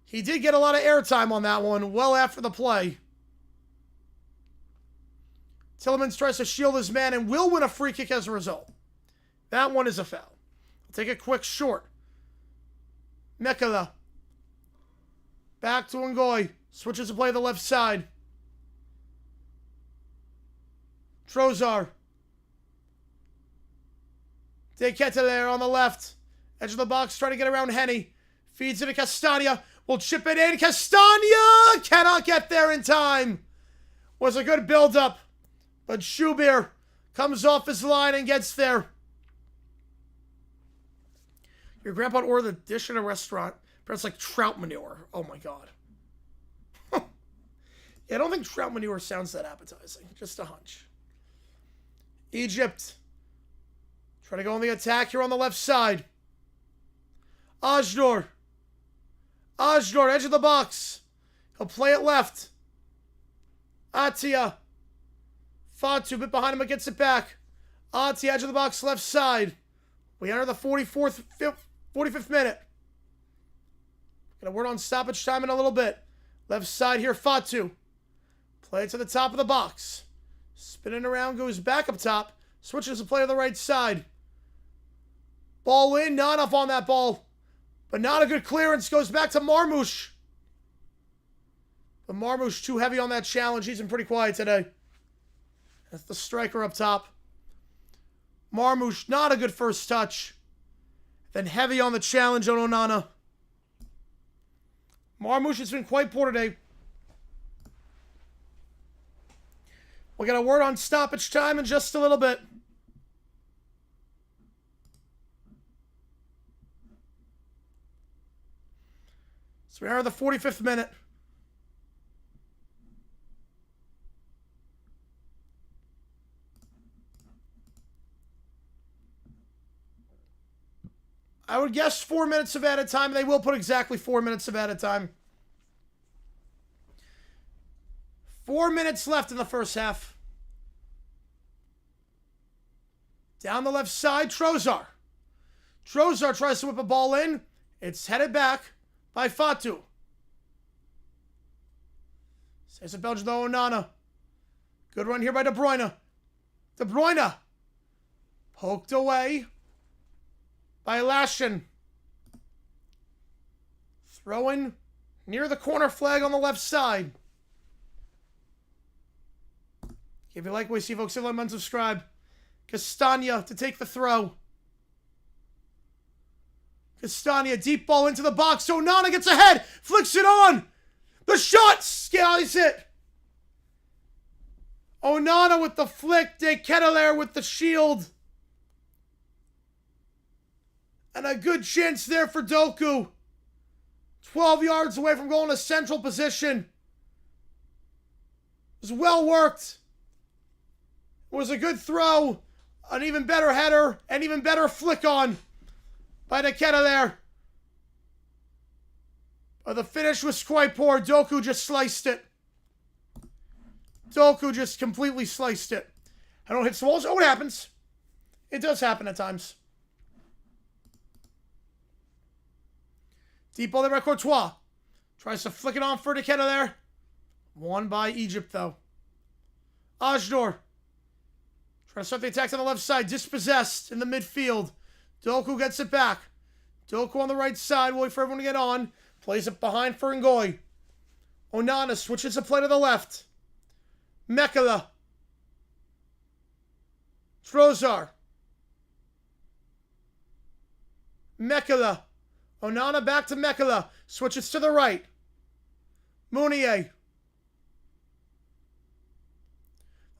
He did get a lot of airtime on that one, well after the play. Tielemans tries to shield his man and will win a free kick as a result. That one is a foul. I'll take a quick short. Mekala. Back to Ngoy. Switches to play the left side. Trossard. Deketa there on the left. Edge of the box, trying to get around Henny. Feeds it to Castagna. Will chip it in. Castagna cannot get there in time. Was a good build-up. But Schubir comes off his line and gets there. Your grandpa ordered a dish at a restaurant, but it's like trout manure. Oh my god. Yeah, I don't think trout manure sounds that appetizing. Just a hunch. Egypt. Trying to go on the attack here on the left side. Ajdour. Ajdour, edge of the box. He'll play it left. Atia. Fatu, bit behind him, but gets it back. Atia, edge of the box, left side. We enter the 45th minute. Gonna word on stoppage time in a little bit. Left side here, Fatu. Play it to the top of the box. Spinning around, goes back up top. Switches to play on the right side. Ball in, not enough on that ball. But not a good clearance. Goes back to Marmouche. But Marmouche too heavy on that challenge. He's been pretty quiet today. That's the striker up top. Marmouche, not a good first touch. Then heavy on the challenge on Onana. Marmouche has been quite poor today. We'll get a word on stoppage time in just a little bit. So we are at the 45th minute. I would guess 4 minutes of added time. They will put exactly 4 minutes of added time. 4 minutes left in the first half. Down the left side, Trozar. Trozar tries to whip a ball in. It's headed back by Fatu. Says it Belgium, though, Onana. Good run here by De Bruyne. De Bruyne. Poked away by Lashin. Throwing near the corner flag on the left side. If you like what you see, folks, hit like and subscribe. Castagna to take the throw. Castagna, deep ball into the box. Onana gets ahead. Flicks it on. The shot. Scallies it. Onana with the flick. De Ketelaere with the shield. And a good chance there for Doku. 12 yards away from going to central position. It was well worked. It was a good throw. An even better header. An even better flick on by De Ketelaere. But the finish was quite poor. Doku just sliced it. Doku just completely sliced it. I don't hit some walls. Oh, it happens. It does happen at times. Deep ball there by Courtois. Tries to flick it on for De Ketelaere. Won by Egypt, though. Ajdor. Trying to start the attack on the left side. Dispossessed in the midfield. Doku gets it back. Doku on the right side. Wait for everyone to get on. Plays it behind for Ngoy. Onana switches the play to the left. Mekala. Trozar. Mekala. Onana back to Mekala. Switches to the right. Mounier.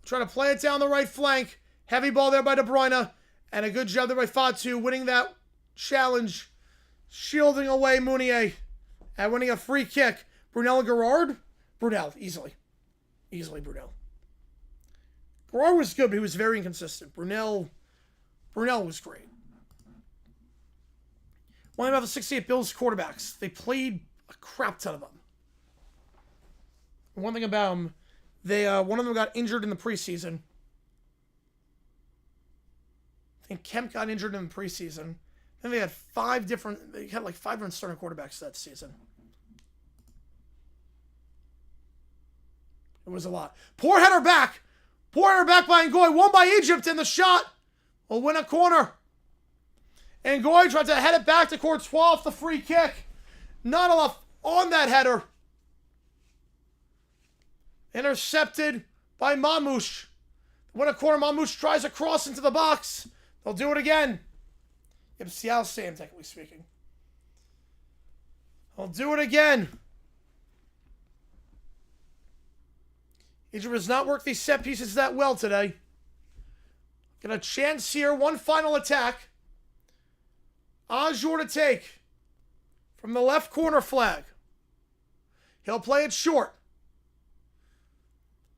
Trying to play it down the right flank. Heavy ball there by De Bruyne. And a good job there by Fatu, winning that challenge. Shielding away Mounier. And winning a free kick. Brunel and Gerrard? Brunel, easily. Easily Brunel. Gerrard was good, but he was very inconsistent. Brunel was great. One thing about the 68 Bills quarterbacks, they played a crap ton of them. One thing about them, one of them got injured in the preseason. I think Kemp got injured in the preseason. Then they had five different starting quarterbacks that season. It was a lot. Poor header back. Poor header back by Ngoy. Won by Egypt, and the shot will win a corner. Ngoy tried to head it back to Courtois off the free kick. Not enough on that header. Intercepted by Mamouche. Win a corner. Mamouche tries a cross into the box. They'll do it again. Yep, Seattle Sam, technically speaking. They'll do it again. Egypt has not worked these set pieces that well today. Got a chance here. One final attack. Ajdor to take from the left corner flag. He'll play it short.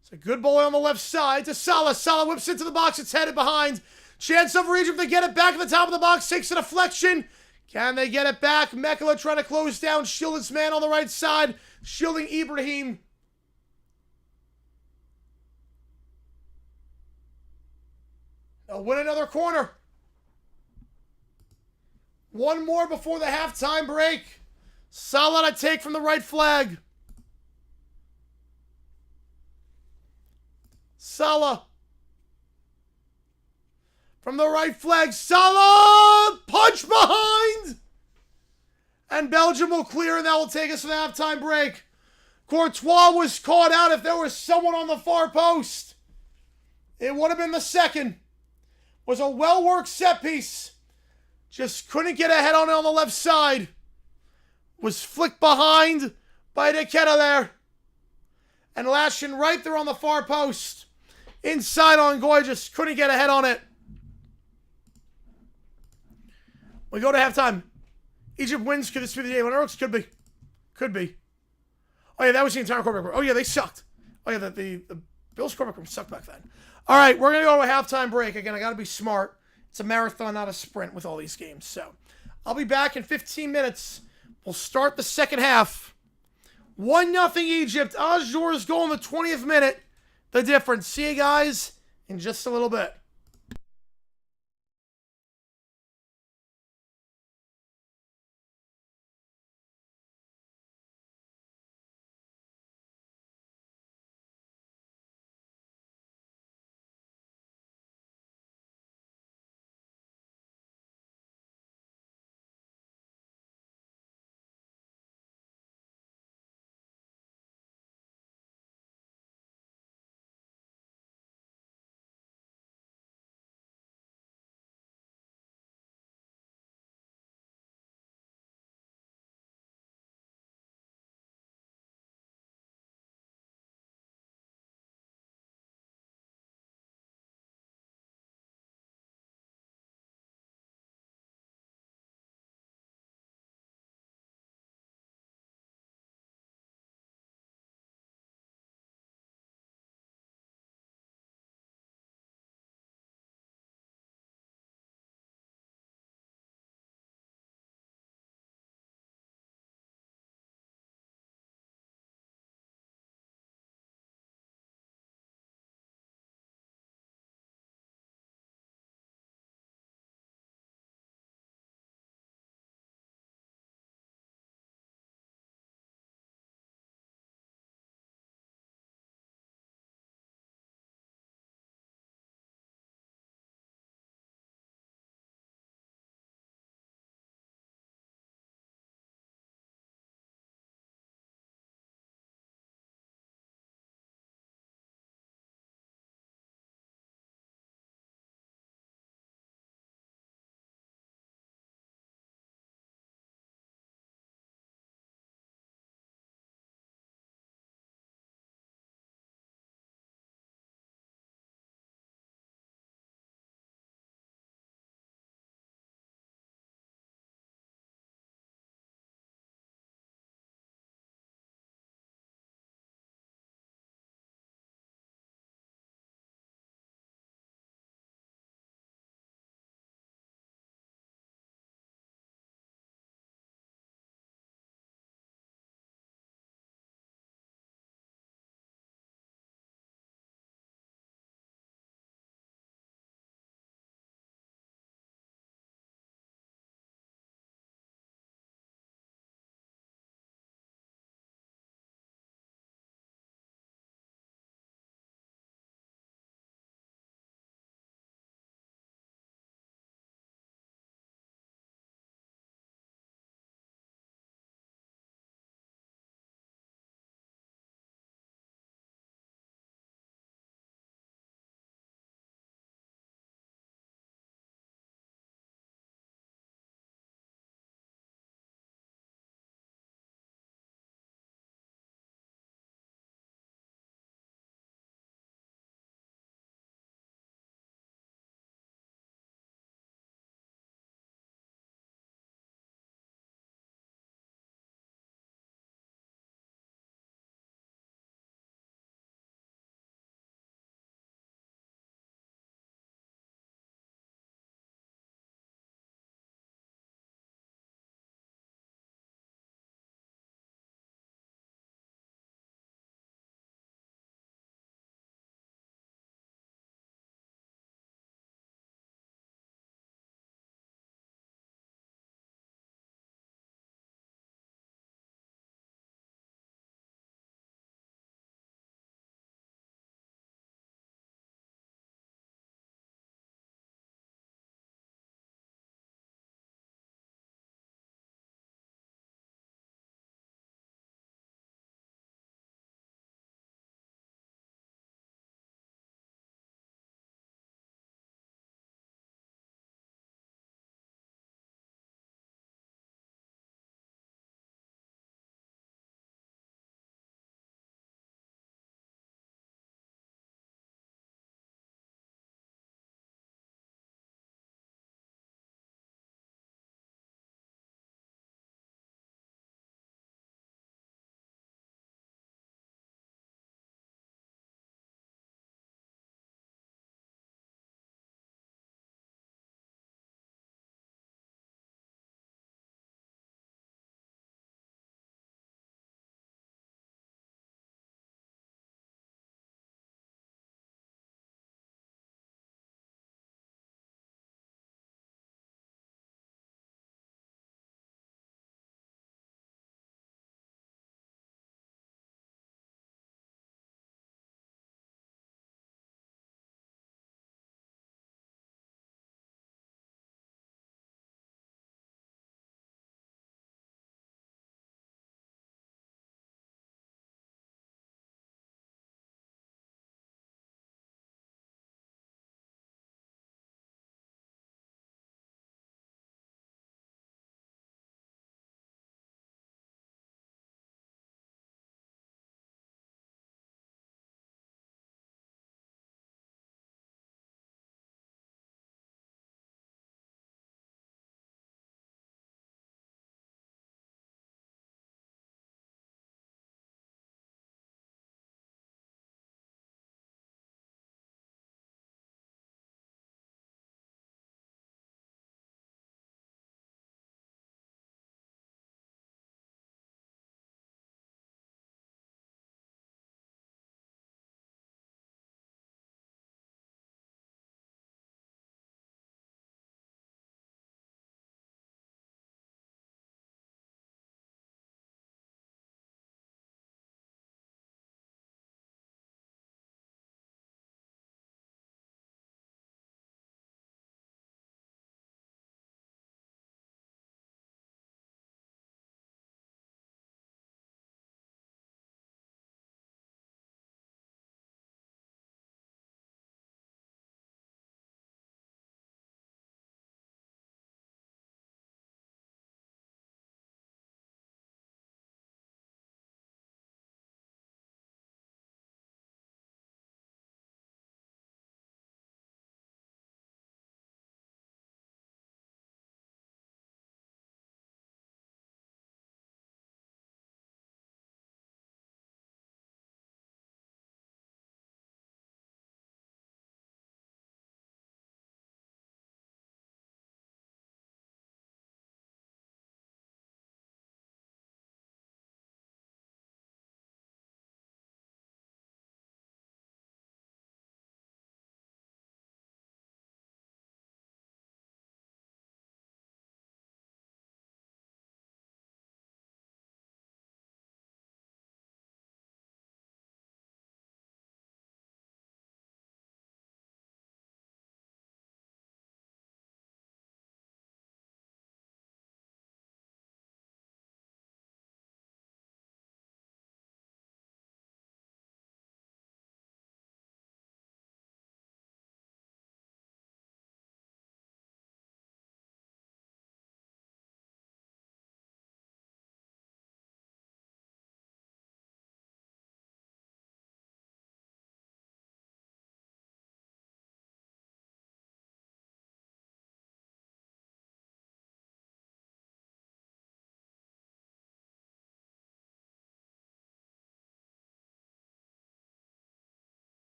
It's a good ball on the left side to Salah. Salah whips into the box. It's headed behind. Chance over Egypt to get it back at the top of the box. Takes a deflection. Can they get it back? Mekala trying to close down. Shield his man on the right side. Shielding Ibrahim. They'll win another corner. One more before the halftime break. Salah to take from the right flag. Salah. From the right flag. Salah! Punch behind! And Belgium will clear, and that will take us to the halftime break. Courtois was caught out. If there was someone on the far post, it would have been the second. Was a well-worked set piece. Just couldn't get ahead on it on the left side. Was flicked behind by De Ketelaere. And Lashin right there on the far post. Inside on Ngoy, just couldn't get ahead on it. We go to halftime. Egypt wins. Could this be the day when it works? Could be. Could be. Oh, yeah, that was the entire quarterback room. Oh, yeah, they sucked. Oh, yeah, the Bills quarterback room sucked back then. All right, we're going to go to a halftime break. Again, I got to be smart. It's a marathon, not a sprint with all these games. So, I'll be back in 15 minutes. We'll start the second half. 1-0 Egypt. Azur's goal in the 20th minute. The difference. See you guys in just a little bit.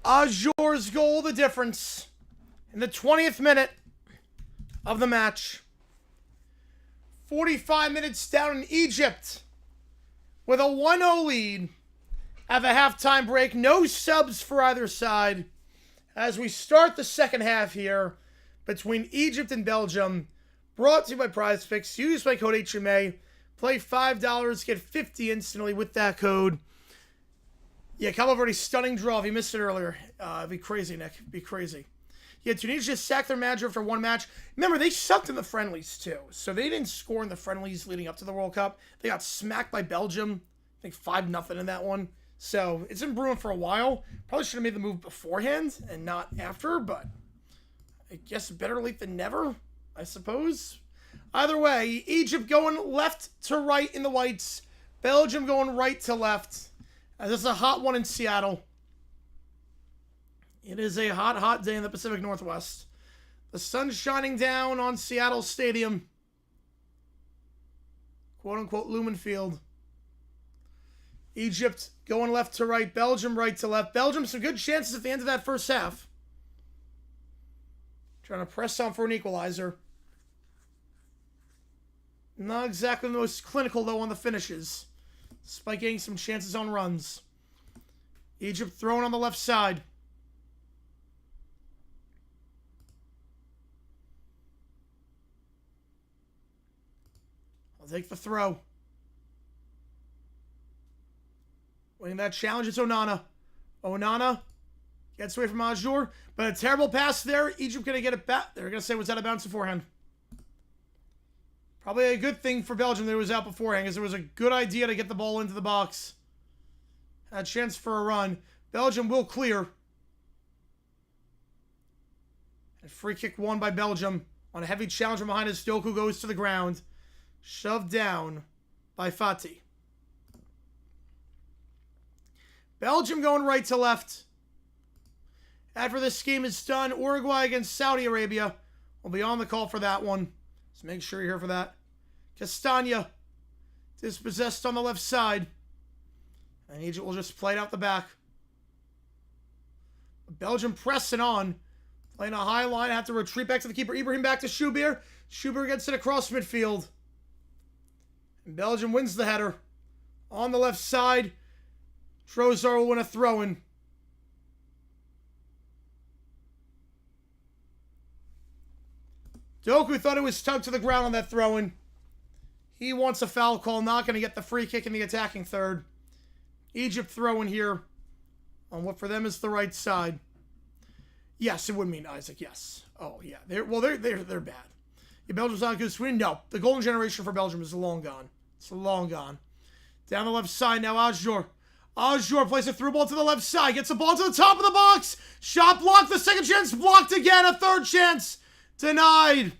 Azur's goal, the difference. In the 20th minute of the match. 45 minutes down in Egypt. With a 1-0 lead. At the halftime break. No subs for either side. As we start the second half here. Between Egypt and Belgium. Brought to you by Prize Picks. Use my code HMA. Play $5. Get 50 instantly with that code. Yeah, Cabo Verde, stunning draw. If you missed it earlier, it'd be crazy, Nick. It'd be crazy. Yeah, Tunisia just sacked their manager for one match. Remember, they sucked in the friendlies, too. So they didn't score in the friendlies leading up to the World Cup. They got smacked by Belgium. I think 5-0 in that one. So it's been brewing for a while. Probably should have made the move beforehand and not after, but I guess better late than never, I suppose. Either way, Egypt going left to right in the whites. Belgium going right to left. This is a hot one in Seattle. It is a hot, hot day in the Pacific Northwest. The sun's shining down on Seattle Stadium. Quote-unquote Lumen Field. Egypt going left to right. Belgium right to left. Belgium some good chances at the end of that first half. Trying to press on for an equalizer. Not exactly the most clinical, though, on the finishes. Despite getting some chances on runs. Egypt throwing on the left side. I'll take the throw. Winning that challenge, it's Onana. Onana gets away from Azur. But a terrible pass there. Egypt going to get it back. They're going to say it was out of bounds beforehand. Probably a good thing for Belgium that it was out beforehand, because it was a good idea to get the ball into the box. Had a chance for a run. Belgium will clear. And free kick won by Belgium on a heavy challenge from behind as Doku goes to the ground. Shoved down by Fati. Belgium going right to left. After this game is done, Uruguay against Saudi Arabia. We'll be on the call for that one. So make sure you're here for that. Castagna dispossessed on the left side. And Egypt will just play it out the back. Belgium pressing on. Playing a high line. Have to retreat back to the keeper. Ibrahim back to Schubert. Schubert gets it across midfield. And Belgium wins the header. On the left side. Trossard will win a throw-in. Doku thought it was tugged to the ground on that throw-in. He wants a foul call. Not going to get the free kick in the attacking third. Egypt throwing here on what for them is the right side. Yes, it would mean Isaac. Yes. Oh yeah. They're bad. Yeah, Belgium's not good. Sweden. No, the golden generation for Belgium is long gone. It's long gone. Down the left side now. Azur. Azur plays a through ball to the left side. Gets the ball to the top of the box. Shot blocked. The second chance blocked again. A third chance denied.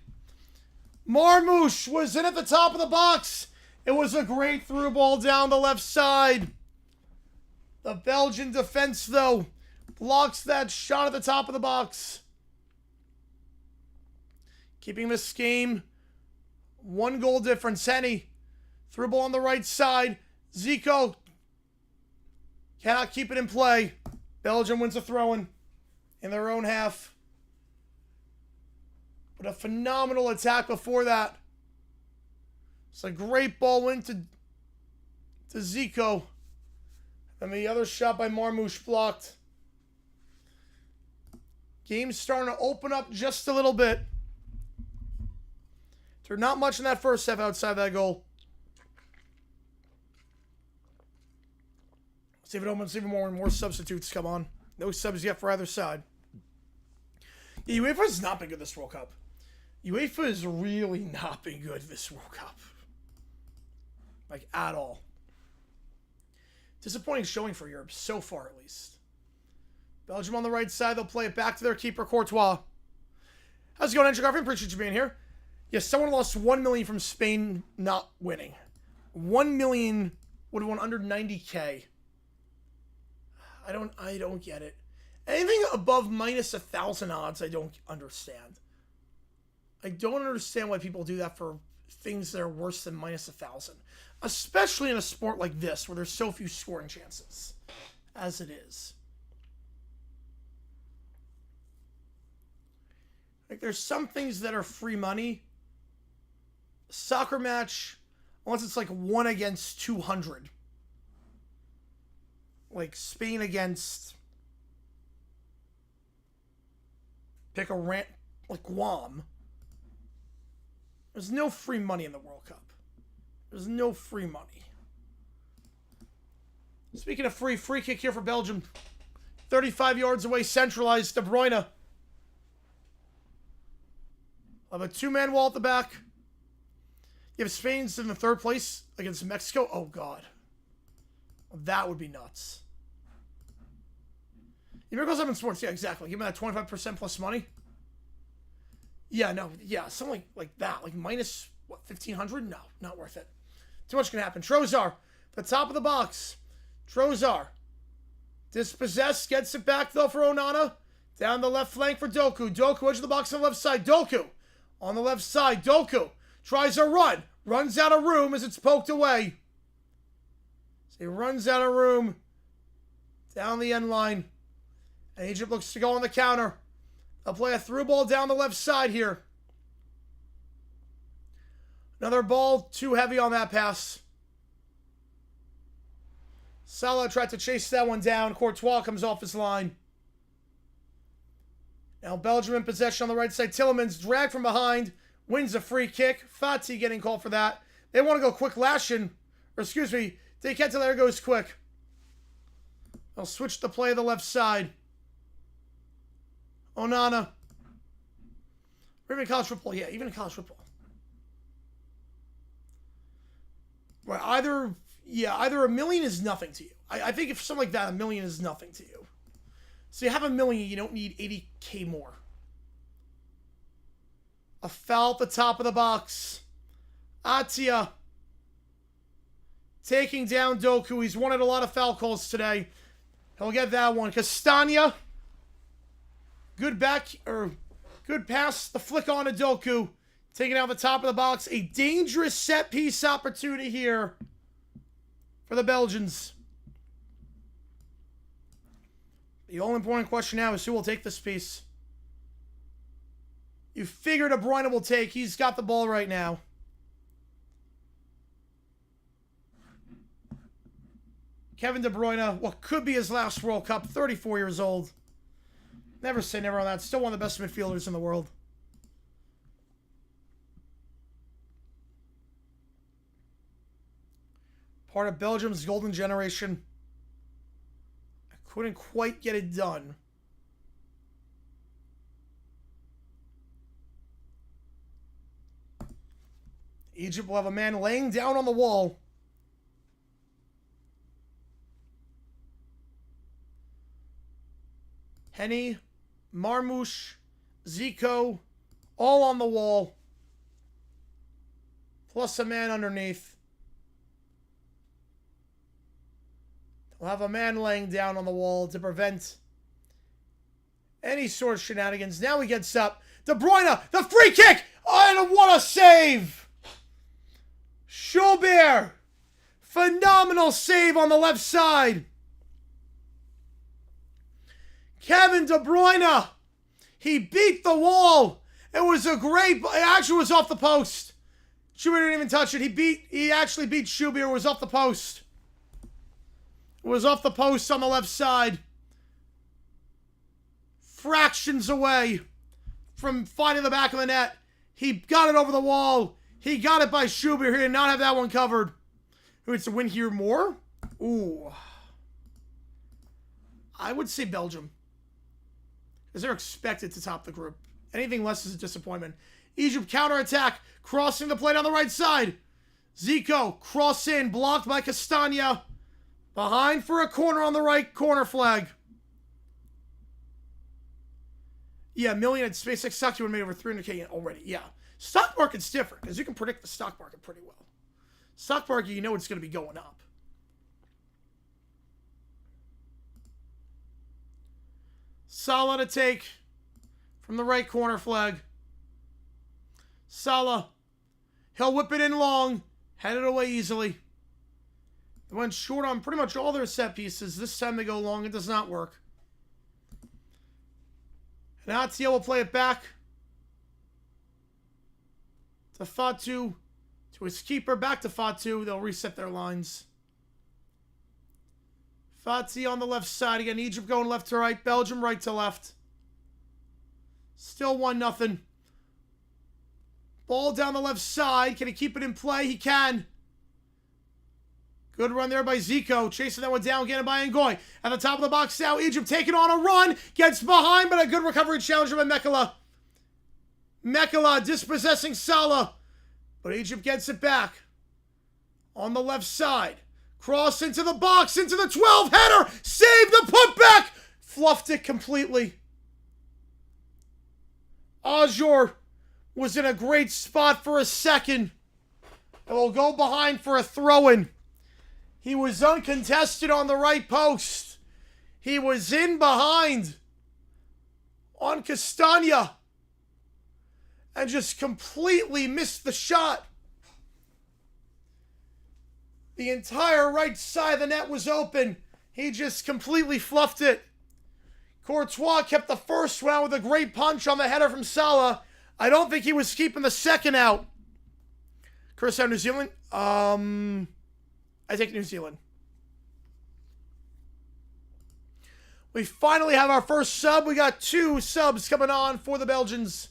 Marmoush was in at the top of the box. It was a great through ball down the left side. The Belgian defense, though, blocks that shot at the top of the box. Keeping this game 1 goal difference. Henny, through ball on the right side. Zico cannot keep it in play. Belgium wins a throw-in their own half. But a phenomenal attack before that. It's a great ball into Zico. And the other shot by Marmoush blocked. Game's starting to open up just a little bit. There's not much in that first half outside that goal. See if it opens even more when more substitutes come on. No subs yet for either side. Yeah, UEFA has not been good this World Cup. UEFA has really not been good this World Cup. Like, at all. Disappointing showing for Europe, so far at least. Belgium on the right side. They'll play it back to their keeper, Courtois. How's it going, Andrew Garfield? Appreciate you being here. Yes, someone lost $1 million from Spain not winning. $1 million would have won under 90K. I don't get it. Anything above minus 1,000 odds, I don't understand. I don't understand why people do that for things that are worse than minus 1,000. Especially in a sport like this, where there's so few scoring chances. As it is. Like, there's some things that are free money. Soccer match, unless it's like 1 against 200. Like Spain against, pick a rant, like Guam. There's no free money in the World Cup. There's no free money. Speaking of free kick here for Belgium. 35 yards away, centralized, De Bruyne. Of a 2-man wall at the back. You have Spain's in the 3rd place against Mexico. Oh, God. That would be nuts. Miracles up in sports. Yeah, exactly. Give me that 25% plus money. Yeah, no. Yeah, something like that. Like minus, what, 1,500? No, not worth it. Too much can happen. Trossard, the top of the box. Trossard. Dispossessed. Gets it back, though, for Onana. Down the left flank for Doku. Doku, edge of the box on the left side. Doku. On the left side. Doku. Tries a run. Runs out of room as it's poked away. So he runs out of room. Down the end line. And Egypt looks to go on the counter. They'll play a through ball down the left side here. Another ball too heavy on that pass. Salah tried to chase that one down. Courtois comes off his line. Now Belgium in possession on the right side. Tielemans dragged from behind. Wins a free kick. Fati getting called for that. They want to go quick lashing. Or excuse me. De Ketelaere goes quick. They'll switch the play to the left side. Onana. Or even college football. Yeah, even in college football. Right, either $1 million is nothing to you. I think if something like that, $1 million is nothing to you. So you have $1 million, you don't need 80K more. A foul at the top of the box. Atia. Taking down Doku. He's wanted a lot of foul calls today. He'll get that one. Castagna. Good pass. The flick on to Doku. Taking out the top of the box. A dangerous set piece opportunity here for the Belgians. The all important question now is who will take this piece. You figure De Bruyne will take. He's got the ball right now. Kevin De Bruyne, what could be his last World Cup, 34 years old. Never say never on that. Still one of the best midfielders in the world. Part of Belgium's golden generation. I couldn't quite get it done. Egypt will have a man laying down on the wall. Henny, Marmouche, Zico, all on the wall. Plus a man underneath. We'll have a man laying down on the wall to prevent any sort of shenanigans. Now he gets up. De Bruyne, the free kick! Oh, and what a save! Schubert, phenomenal save on the left side. Kevin De Bruyne, he beat the wall. It was a great, it actually was off the post. Schubert didn't even touch it. He actually beat Schubert. It was off the post. It was off the post on the left side. Fractions away from finding the back of the net. He got it over the wall. He got it by Schubert. He did not have that one covered. Who needs to win here more? Ooh. I would say Belgium. Because they're expected to top the group. Anything less is a disappointment. Egypt counterattack. Crossing the plate on the right side. Zico. Cross in. Blocked by Castagna. Behind for a corner on the right corner flag. Yeah, $1 million at SpaceX stock, you would have made over 300K already. Yeah. Stock market's different because you can predict the stock market pretty well. Stock market, you know it's going to be going up. Salah to take from the right corner flag. Salah. He'll whip it in long. Head it away easily. They went short on pretty much all their set pieces. This time they go long. It does not work. And Atia will play it back. To Fatu. To his keeper. Back to Fatu. They'll reset their lines. Fati on the left side. Again, Egypt going left to right. Belgium right to left. Still 1-0. Ball down the left side. Can he keep it in play? He can. Good run there by Zico. Chasing that one down. Getting by Ngoy. At the top of the box now. Egypt taking on a run. Gets behind, but a good recovery challenger by Mekala. Mekala dispossessing Salah. But Egypt gets it back. On the left side. Cross into the box. Into the 12. Header. Save the putback. Fluffed it completely. Azure was in a great spot for a second. And will go behind for a throw-in. He was uncontested on the right post. He was in behind on Castagna. And just completely missed the shot. The entire right side of the net was open. He just completely fluffed it. Courtois kept the first one with a great punch on the header from Salah. I don't think he was keeping the second out. Curse out New Zealand. I take New Zealand. We finally have our first sub. We got 2 subs coming on for the Belgians.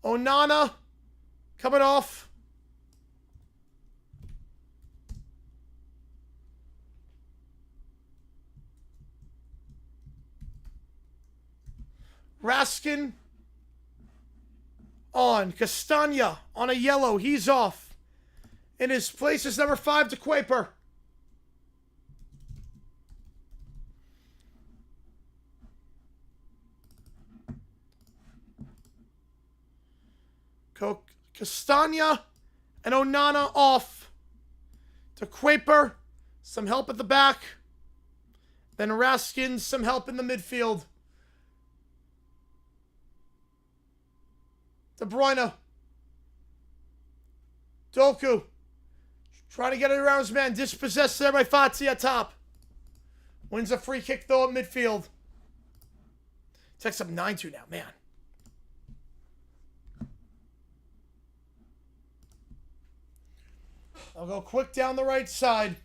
Onana coming off. Raskin on. Castagna on a yellow. He's off. In his place is number 5 to Quaper. Castagna and Onana off. To Quaper. Some help at the back. Then Raskin. Some help in the midfield. De Bruyne. Doku. Trying to get it around his man. Dispossessed there by Fati at top. Wins a free kick though at midfield. Takes up 9-2 now, man. I'll go quick down the right side.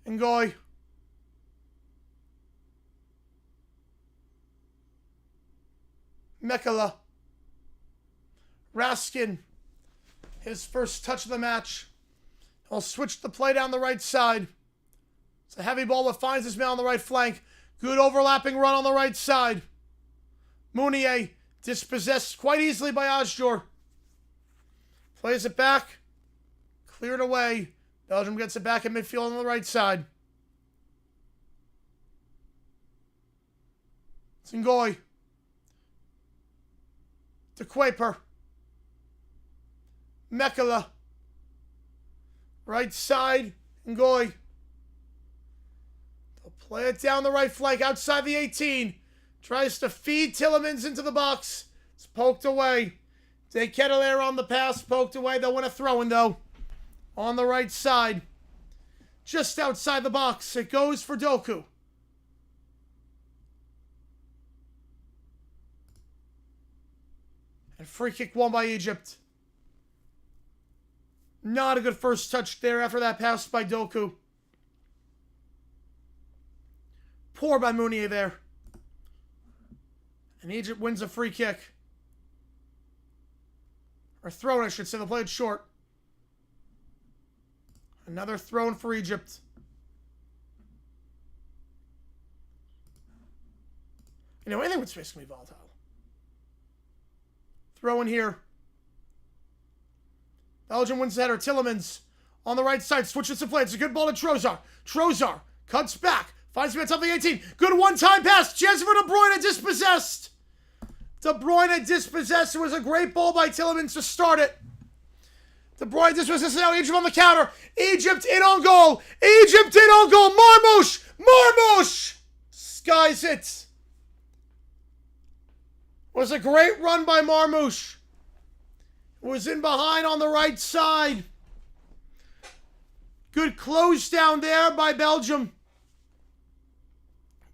Ngoy. Mekala. Raskin. His first touch of the match. He'll switch the play down the right side. It's a heavy ball that finds his man on the right flank. Good overlapping run on the right side. Mounier dispossessed quite easily by Azure. Plays it back. Cleared away. Belgium gets it back in midfield on the right side. Ngoy. To Quaper. Mekala. Right side. Ngoy. They'll play it down the right flank outside the 18. Tries to feed Tillemans into the box. It's poked away. De Ketelaere on the pass. Poked away. They'll win a throw-in though. On the right side. Just outside the box. It goes for Doku. And free kick won by Egypt. Not a good first touch there after that pass by Doku. Poor by Mounier there. And Egypt wins a free kick. Or throw, I should say. They'll play it short. Another throw for Egypt. You know, anything with space can be volatile. Throw in here. Belgium wins the header. Tillemans on the right side. Switches to play. It's a good ball to Trozar. Trozar cuts back. Finds me on top of the 18. Good one-time pass. Chance for De Bruyne. Dispossessed. De Bruyne dispossessed. It was a great ball by Tillemans to start it. De Bruyne dispossessed. Now Egypt on the counter. Egypt in on goal. Egypt in on goal. Marmoush. Marmoush. Skies it. Was a great run by Marmoush. Was in behind on the right side. Good close down there by Belgium.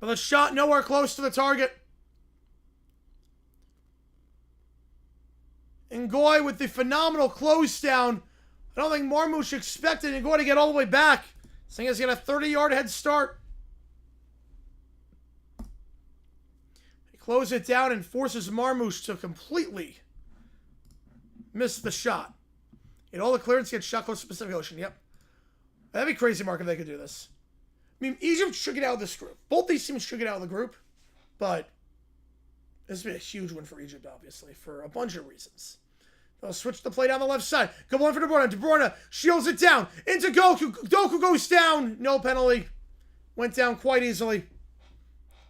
But the shot nowhere close to the target. Ngoy with the phenomenal close down. I don't think Marmoush expected Ngoy to get all the way back. This thing has got a 30-yard head start. He closes it down and forces Marmoush to completely miss the shot. Get all the clearance, get shot close to Pacific Ocean. Yep. That'd be crazy, Mark, if they could do this. I mean, Egypt should get out of this group. Both these teams should get out of the group. But this would be a huge win for Egypt, obviously, for a bunch of reasons. They'll switch the play down the left side. Good one for De Bruyne. De Bruyne shields it down. Into Goku. Goku goes down. No penalty. Went down quite easily.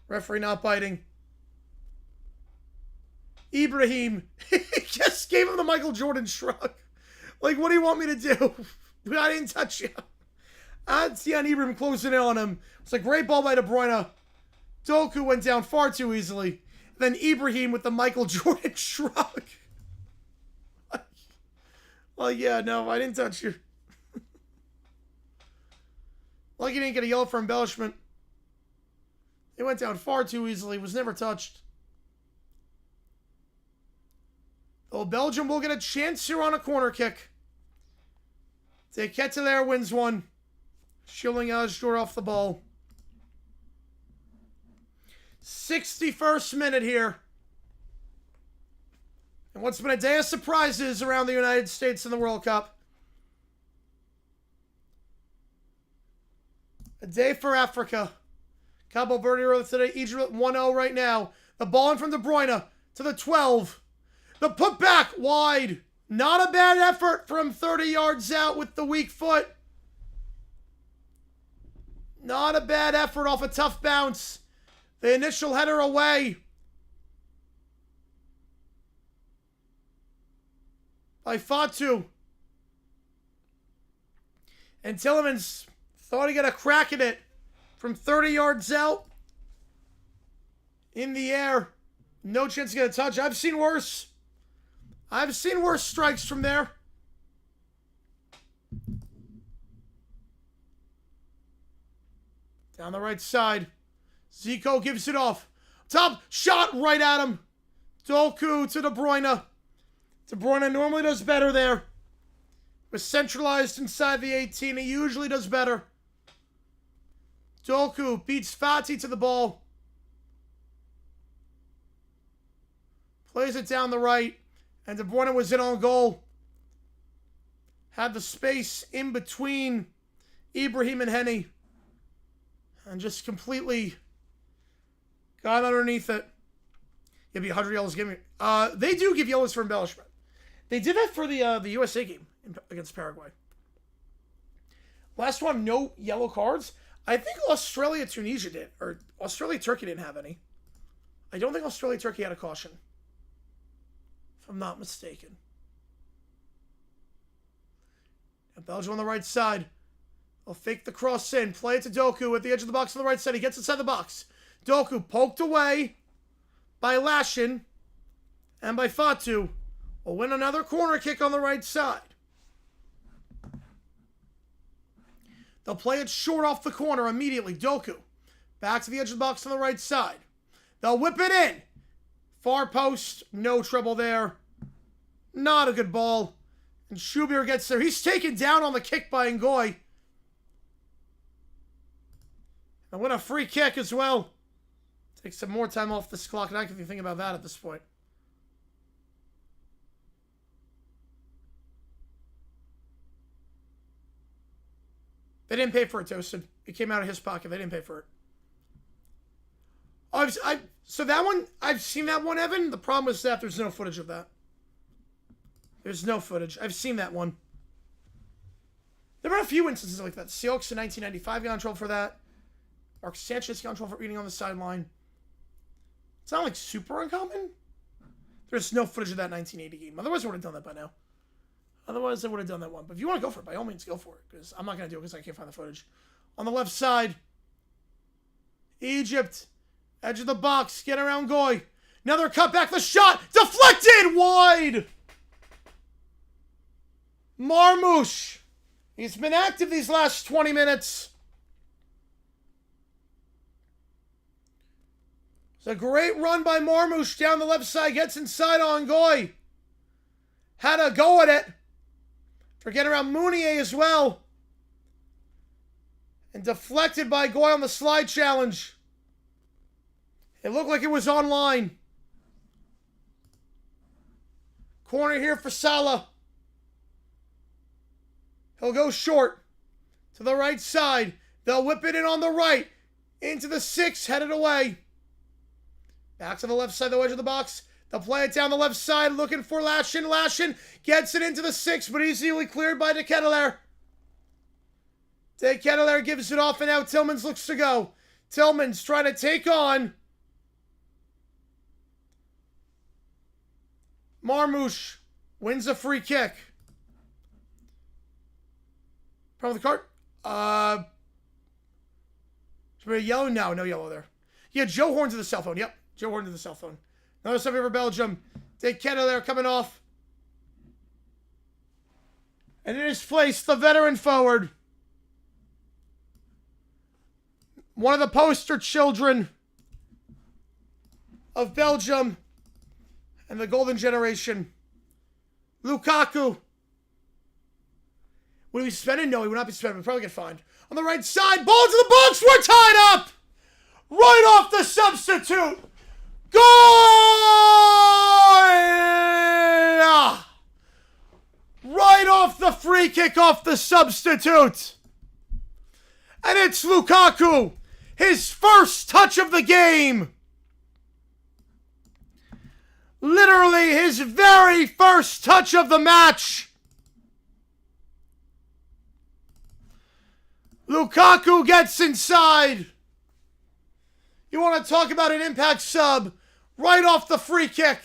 Referee not biting. Ibrahim. He just gave him the Michael Jordan shrug. Like, what do you want me to do? I didn't touch you. Etienne Ibrahim closing in on him. It's a great ball by De Bruyne. Doku went down far too easily. Then Ibrahim with the Michael Jordan shrug. Well, yeah, no, I didn't touch you. Like he didn't get a yellow for embellishment. It went down far too easily. Was never touched. Oh, Belgium will get a chance here on a corner kick. De Ketelaere wins one. Shielding Azjour off the ball. 61st minute here. And what's been a day of surprises around the United States in the World Cup. A day for Africa. Cabo Verde earlier today. Egypt 1-0 right now. The ball in from De Bruyne to the 12. The putback wide. Not a bad effort from 30 yards out with the weak foot. Not a bad effort off a tough bounce. The initial header away by Fatu. And Tillemans thought he got a crack at it from 30 yards out. In the air. No chance to get a touch. I've seen worse. I've seen worse strikes from there. Down the right side. Zico gives it off. Top shot right at him. Doku to De Bruyne. De Bruyne normally does better there. Was centralized inside the 18. He usually does better. Doku beats Fati to the ball. Plays it down the right. And De Bruyne was in on goal. Had the space in between Ibrahim and Henny. And just completely got underneath it. Give me 100 yellows. Give me. They do give yellows for embellishment. They did that for the USA game against Paraguay. Last one, no yellow cards. I think Australia-Tunisia did. Or Australia-Turkey didn't have any. I don't think Australia-Turkey had a caution. If I'm not mistaken. Now Belgium on the right side. They'll fake the cross in. Play it to Doku at the edge of the box on the right side. He gets inside the box. Doku poked away by Lashin and by Fatu. Will win another corner kick on the right side. They'll play it short off the corner immediately. Doku back to the edge of the box on the right side. They'll whip it in. Far post. No trouble there. Not a good ball. And Shubir gets there. He's taken down on the kick by Ngoy. And win a free kick as well. Take some more time off this clock. And I can think about that at this point. They didn't pay for it, Toasted. It came out of his pocket. They didn't pay for it. So that one, I've seen that one, Evan. The problem is that there's no footage of that. There's no footage. I've seen that one. There were a few instances like that. Seahawks in 1995 got in trouble for that. Mark Sanchez got in trouble for eating on the sideline. It's not like super uncommon. There's no footage of that 1980 game. Otherwise, I would have done that by now. Otherwise, I would have done that one. But if you want to go for it, by all means, go for it. Because I'm not going to do it because I can't find the footage. On the left side, Egypt. Edge of the box. Get around Goy. Another cutback. The shot. Deflected. Wide. Marmoush. He's been active these last 20 minutes. It's a great run by Marmouche down the left side. Gets inside on Goy. Had a go at it. Forget around Mounier as well. And deflected by Goy on the slide challenge. It looked like it was online. Corner here for Salah. He'll go short. To the right side. They'll whip it in on the right. Into the 6. Headed away. Back to the left side of the edge of the box. They'll play it down the left side. Looking for Lashin. Lashin gets it into the 6. But easily cleared by De Ketelaere. De Ketelaere gives it off. And now Tillmans looks to go. Tillmans trying to take on Marmouche. Wins a free kick. Problem with the cart? Should be a yellow? No yellow there. Yeah, Joe Horn to the cell phone. Yep, Joe Horn to the cell phone. Another sub here for Belgium. De Ketelaere coming off. And in his place, the veteran forward. One of the poster children of Belgium and the golden generation. Lukaku. Would we spend it? No, he would not be spent. We'd probably get fined. On the right side, ball to the box. We're tied up. Right off the substitute. Goal! Right off the free kick off the substitute. And it's Lukaku. His first touch of the game. Literally his very first touch of the match. Lukaku gets inside. You want to talk about an impact sub? Right off the free kick.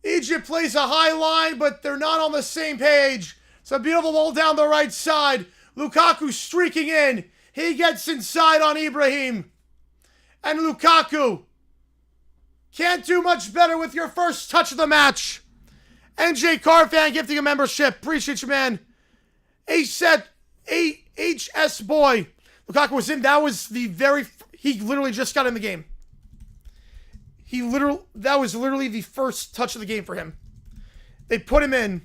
Egypt plays a high line, but they're not on the same page. It's a beautiful ball down the right side. Lukaku streaking in. He gets inside on Ibrahim. And Lukaku can't do much better with your first touch of the match. NJ Carfan gifting a membership. Appreciate you, man. HS boy. Lukaku was in. That was the very... He literally just got in the game. That was literally the first touch of the game for him. They put him in.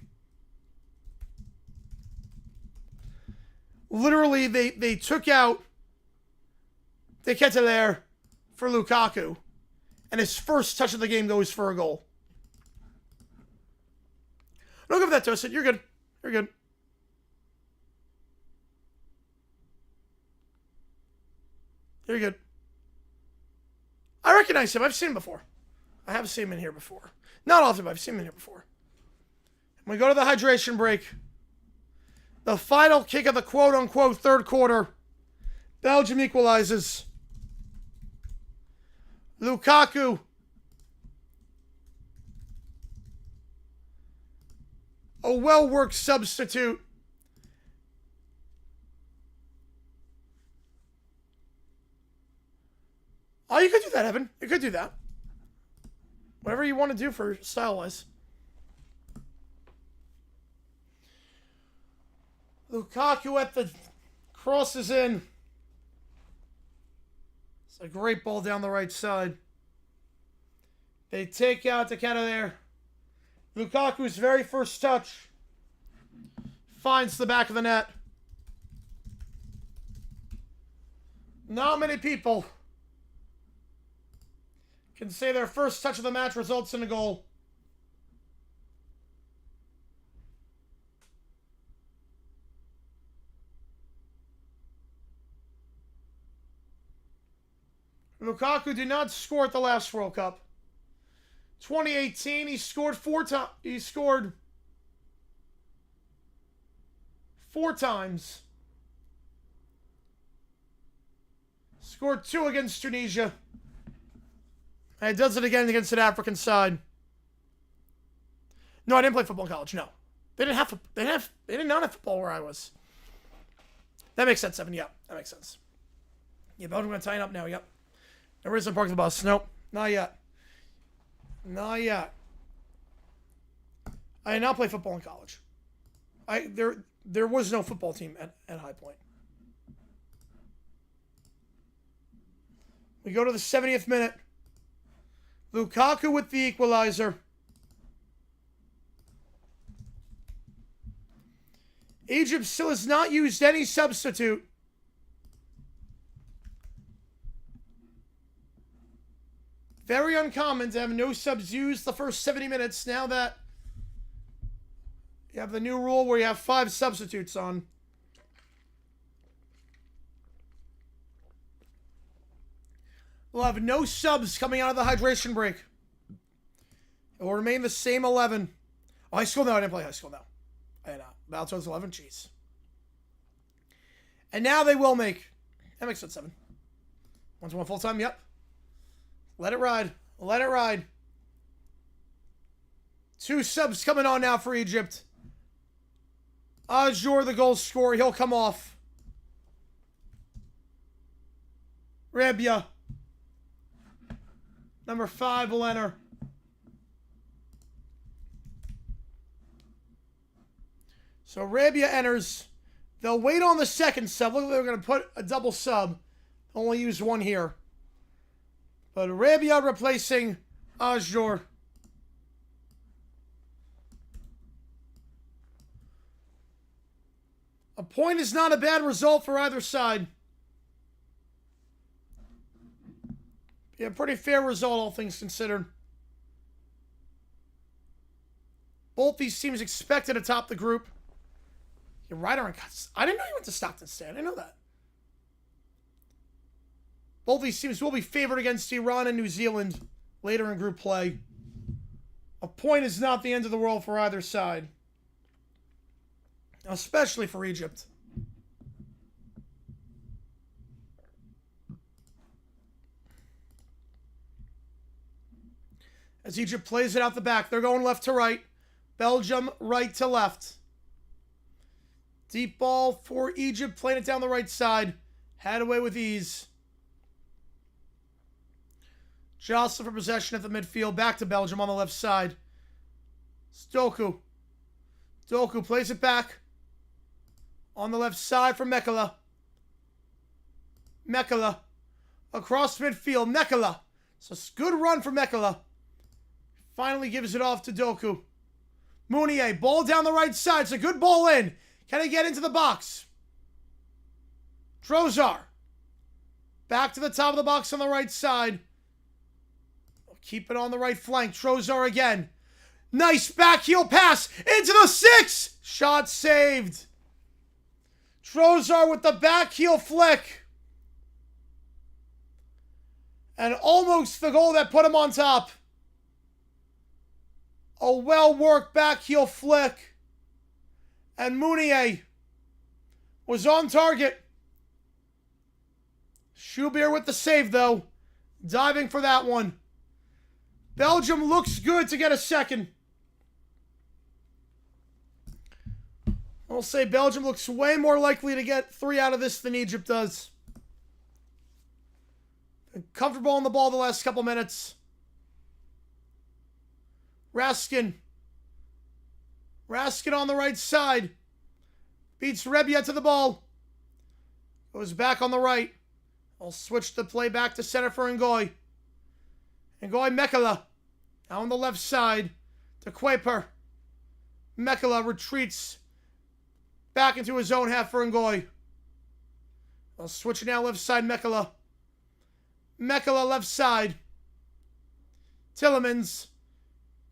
Literally, they took out De Ketelaere for Lukaku. And his first touch of the game goes for a goal. Don't give that to us. You're good. You're good. You're good. I recognize him. I've seen him before. I have seen him in here before. Not often, but I've seen him in here before. And we go to the hydration break. The final kick of the quote-unquote third quarter. Belgium equalizes. Lukaku. A well-worked substitute. Oh, you could do that, Evan. You could do that. Whatever you want to do for style-wise. Lukaku at the crosses in. It's a great ball down the right side. They take out De Ketelaere. Lukaku's very first touch. Finds the back of the net. Not many people can say their first touch of the match results in a goal. Lukaku did not score at the last World Cup. 2018, he scored four times. He scored 4 times. Scored 2 against Tunisia. And he does it again against an African side. No, I didn't play football in college. No, they didn't have. They did not have football where I was. That makes sense, Evan. Yeah, that makes sense. Yeah, Belgium gonna tighten up now. Yep. No reason to park the bus. Nope, not yet. Not yet. I did not play football in college. There was no football team at High Point. We go to the 70th minute. Lukaku with the equalizer. Egypt still has not used any substitute. Very uncommon to have no subs used the first 70 minutes now that you have the new rule where you have 5 substitutes on. We'll have no subs coming out of the hydration break. It will remain the same 11. Oh, high school? No, I didn't play high school, no. I did not. Balto's 11, jeez. And now they will make... That makes sense, 7. 1-to-1 full-time, yep. Let it ride. Let it ride. 2 subs coming on now for Egypt. Ajor, the goal scorer. He'll come off. Rabia. Number 5 will enter. So Rabia enters. They'll wait on the second sub. Look like they're going to put a double sub. Only use 1 here. But Rabia replacing Ajor. A point is not a bad result for either side. Yeah, pretty fair result, all things considered. Both these teams expected to top the group. You're right on cuts. I didn't know you went to Stockton State. I didn't know that. Both these teams will be favored against Iran and New Zealand later in group play. A point is not the end of the world for either side. Especially for Egypt. As Egypt plays it out the back, they're going left to right. Belgium right to left. Deep ball for Egypt, playing it down the right side. Had away with ease. Jostle for possession at the midfield. Back to Belgium on the left side. Doku. Doku plays it back. On the left side for Mekala. Mekala. Across midfield. Mekala. So good run for Mekala. Finally gives it off to Doku. Mounier. Ball down the right side. It's a good ball in. Can he get into the box? Trozar. Back to the top of the box on the right side. Keep it on the right flank. Trozar again. Nice back heel pass into the 6. Shot saved. Trozar with the back heel flick. And almost the goal that put him on top. A well-worked back heel flick. And Mounier was on target. Schubier with the save, though. Diving for that one. Belgium looks good to get a second. I'll say Belgium looks way more likely to get 3 out of this than Egypt does. Been comfortable on the ball the last couple minutes. Raskin. Raskin on the right side. Beats Rebia to the ball. Goes back on the right. I'll switch the play back to center for Ngoy. Ngoy Mekala. Now on the left side to Kuiper. Mekala retreats back into his own half for Ngoy. I'll switch it now left side Mekala. Mekala left side. Tillemans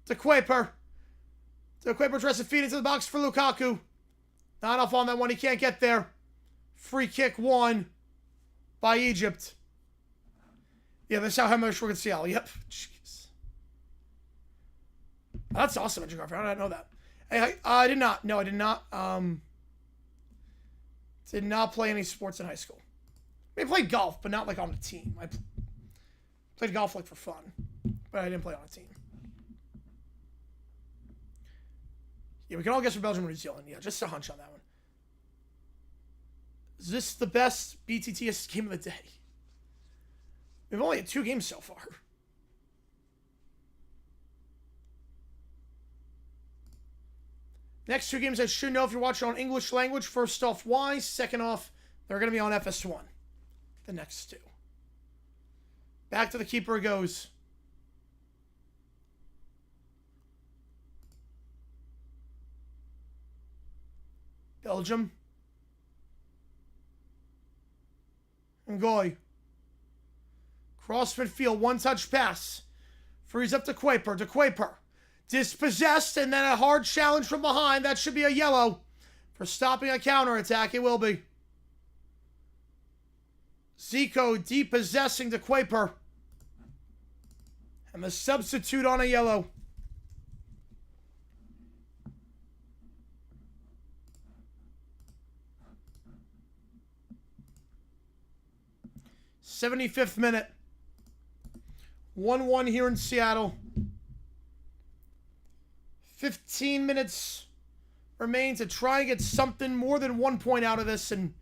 to Kuiper. Kuiper tries to feed into the box for Lukaku. Not off on that one. He can't get there. Free kick won by Egypt. Yeah, that's how much we're going to see. Yep. Jeez. That's awesome, Andrew Garfield. I didn't know that. Hey, I did not. No, I did not. Did not play any sports in high school. I mean, I played golf, but not like on a team. I played golf like for fun, but I didn't play on a team. Yeah, we can all guess for Belgium or New Zealand. Yeah, just a hunch on that one. Is this the best BTTS game of the day? We've only had 2 games so far. Next 2 games I should know if you're watching on English language. First off, why? Second off, they're going to be on FS1. The next 2. Back to the keeper it goes. Belgium. Ngoy. Cross midfield, one-touch pass. Frees up to Kuiper. To Kuiper. Dispossessed, and then a hard challenge from behind. That should be a yellow for stopping a counterattack. It will be. Zico depossessing to Kuiper. And the substitute on a yellow. '75th minute. 1-1 here in Seattle. 15 minutes remain to try and get something more than 1 point out of this, and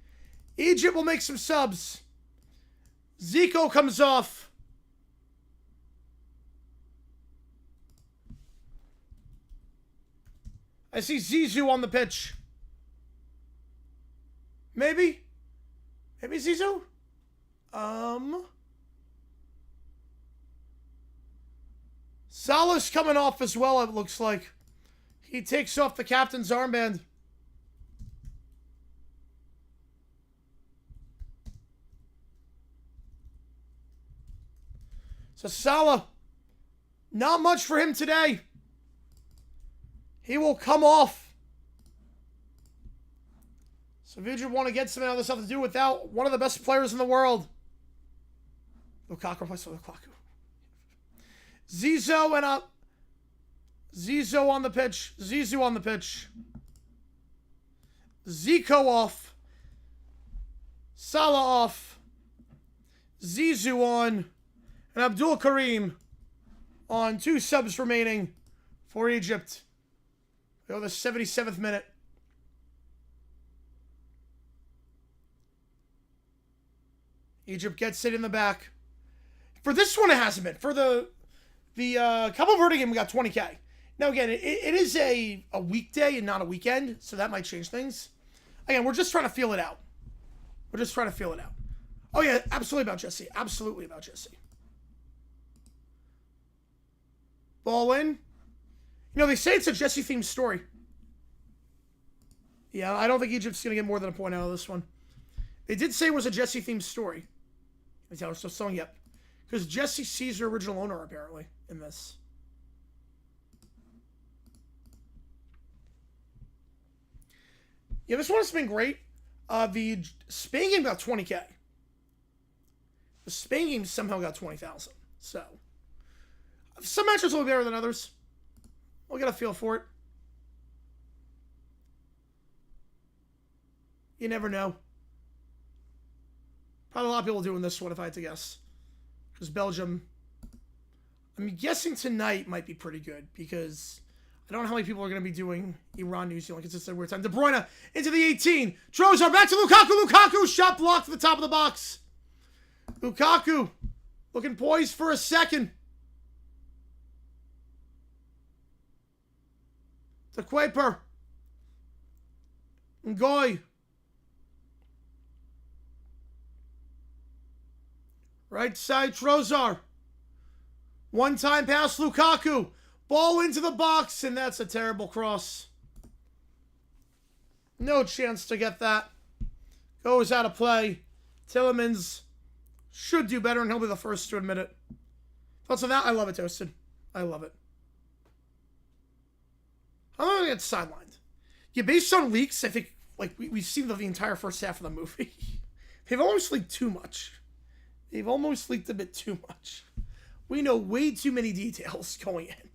Egypt will make some subs. Zico comes off. I see Zizou on the pitch. Maybe? Maybe Zizou? Salah's coming off as well, it looks like. He takes off the captain's armband. So Salah, not much for him today. He will come off. So Egypt want to get something out of this stuff to do without one of the best players in the world. Lukaku replaced with Lukaku. Zizou and up. Zizou on the pitch. Zizou on the pitch. Zico off. Salah off. Zizou on. And Abdul Karim on. 2 subs remaining for Egypt. We go the 77th minute. Egypt gets it in the back. For this one, it hasn't been. For the Cabo Verde game, we got 20K. Now, again, it is a weekday and not a weekend, so that might change things. Again, we're just trying to feel it out. We're just trying to feel it out. Oh, yeah, absolutely about Jesse. Absolutely about Jesse. Ball in. You know, they say it's a Jesse-themed story. Yeah, I don't think Egypt's going to get more than a point out of this one. They did say it was a Jesse-themed story. We're still selling yep. Because Jesse sees her original owner, apparently, in this. Yeah, this one has been great. The Spain game got 20K. The Spain game somehow got 20,000. So, some matches will be better than others. We'll get a feel for it. You never know. Probably a lot of people doing this one, if I had to guess. Because Belgium, I'm guessing tonight might be pretty good. Because I don't know how many people are going to be doing Iran, New Zealand. Because it's a weird time. De Bruyne into the 18. Trossard back to Lukaku. Lukaku shot blocked to the top of the box. Lukaku looking poised for a second. To Kuiper. Ngoy. Right side, Trossard. One-time pass, Lukaku. Ball into the box, and that's a terrible cross. No chance to get that. Goes out of play. Tillemans should do better, and he'll be the first to admit it. Thoughts on that? I love it, Toasted. I love it. I'm going to get sidelined. Yeah, based on leaks, I think like we've seen the entire first half of the movie. They've almost leaked too much. They've almost leaked a bit too much. We know way too many details going in.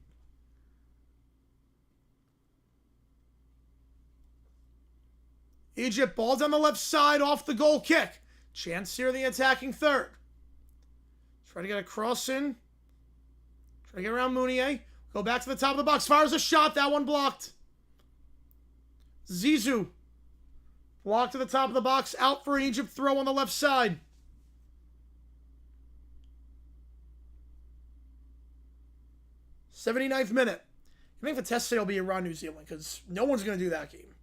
Egypt, ball down the left side, off the goal kick. Chance here, the attacking third. Try to get a cross in. Try to get around Mounier. Go back to the top of the box. Fires a shot. That one blocked. Zizou. Blocked to the top of the box. Out for an Egypt throw on the left side. '79th minute. I think the test today will be Iran, New Zealand, because no one's going to do that game.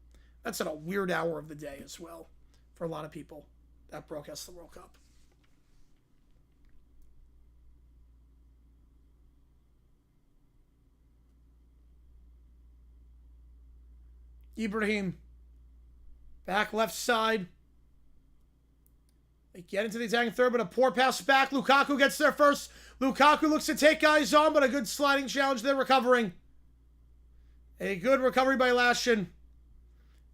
That's at a weird hour of the day as well for a lot of people that broadcast the World Cup. Ibrahim. Back left side. They get into the attacking third, but a poor pass back. Lukaku gets there first. Lukaku looks to take guys on, but a good sliding challenge there, recovering. A good recovery by Lashin.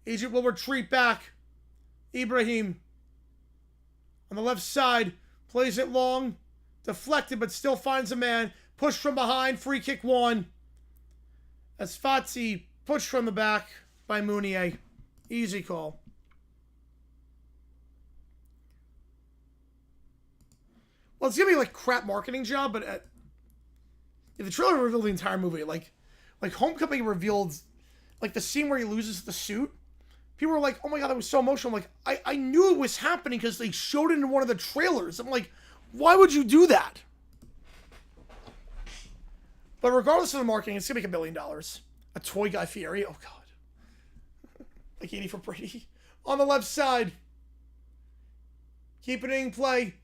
Egypt will retreat back. Ibrahim on the left side. Plays it long. Deflected, but still finds a man. Push from behind. Free kick won. As Fati pushed from the back by Mounier. Easy call. Well, it's gonna be like crap marketing job, but if the trailer revealed the entire movie, like Homecoming revealed like the scene where he loses the suit. People were like, "Oh my god, that was so emotional." I'm like, I knew it was happening because they showed it in one of the trailers. I'm like, why would you do that? But regardless of the marketing, it's gonna make $1 billion. A toy Guy Fieri. Oh god. Like 80 for Brady. On the left side. Keep it in play.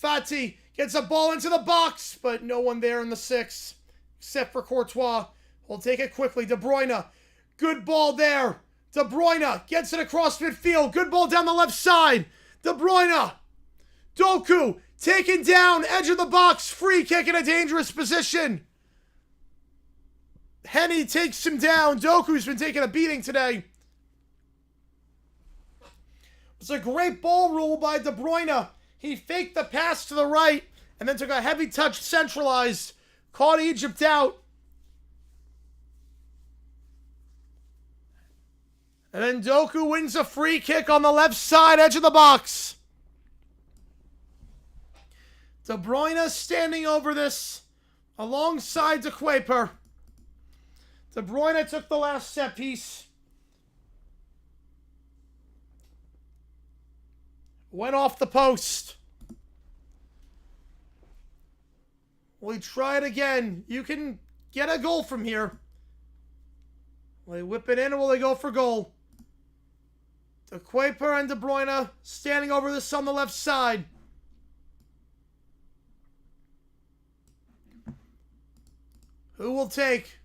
Fati gets a ball into the box, but no one there in the 6, except for Courtois. We'll take it quickly. De Bruyne. Good ball there. De Bruyne gets it across midfield. Good ball down the left side. De Bruyne. Doku taken down. Edge of the box. Free kick in a dangerous position. Henny takes him down. Doku's been taking a beating today. It's a great ball rule by De Bruyne. He faked the pass to the right and then took a heavy touch centralized. Caught Egypt out. And then Doku wins a free kick on the left side, edge of the box. De Bruyne standing over this alongside De Kuiper. De Bruyne took the last set piece. Went off the post. We try it again. You can get a goal from here. Will they whip it in or will they go for goal? De Kuiper and De Bruyne standing over this on the left side. Who will take?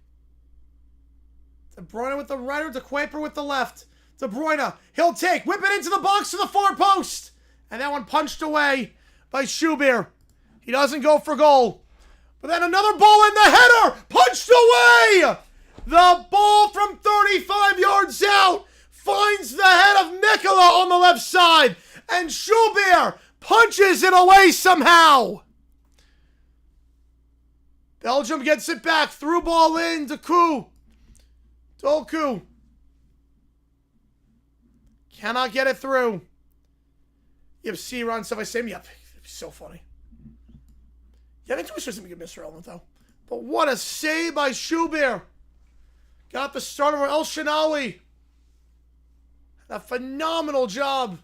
De Bruyne with the right or De Kuiper with the left? De Bruyne, he'll take. Whip it into the box to the far post. And that one punched away by Schubert. He doesn't go for goal. But then another ball in the header. Punched away. The ball from 35 yards out finds the head of Mikola on the left side. And Schubert punches it away somehow. Belgium gets it back. Through ball in. Doku. Cannot get it through. You have C run stuff I say. Yep. It'd be so funny. Yeah, I think Twitch doesn't make a misrelevant though. But what a save by Schubert. Got the starter for El Shinawi. A phenomenal job.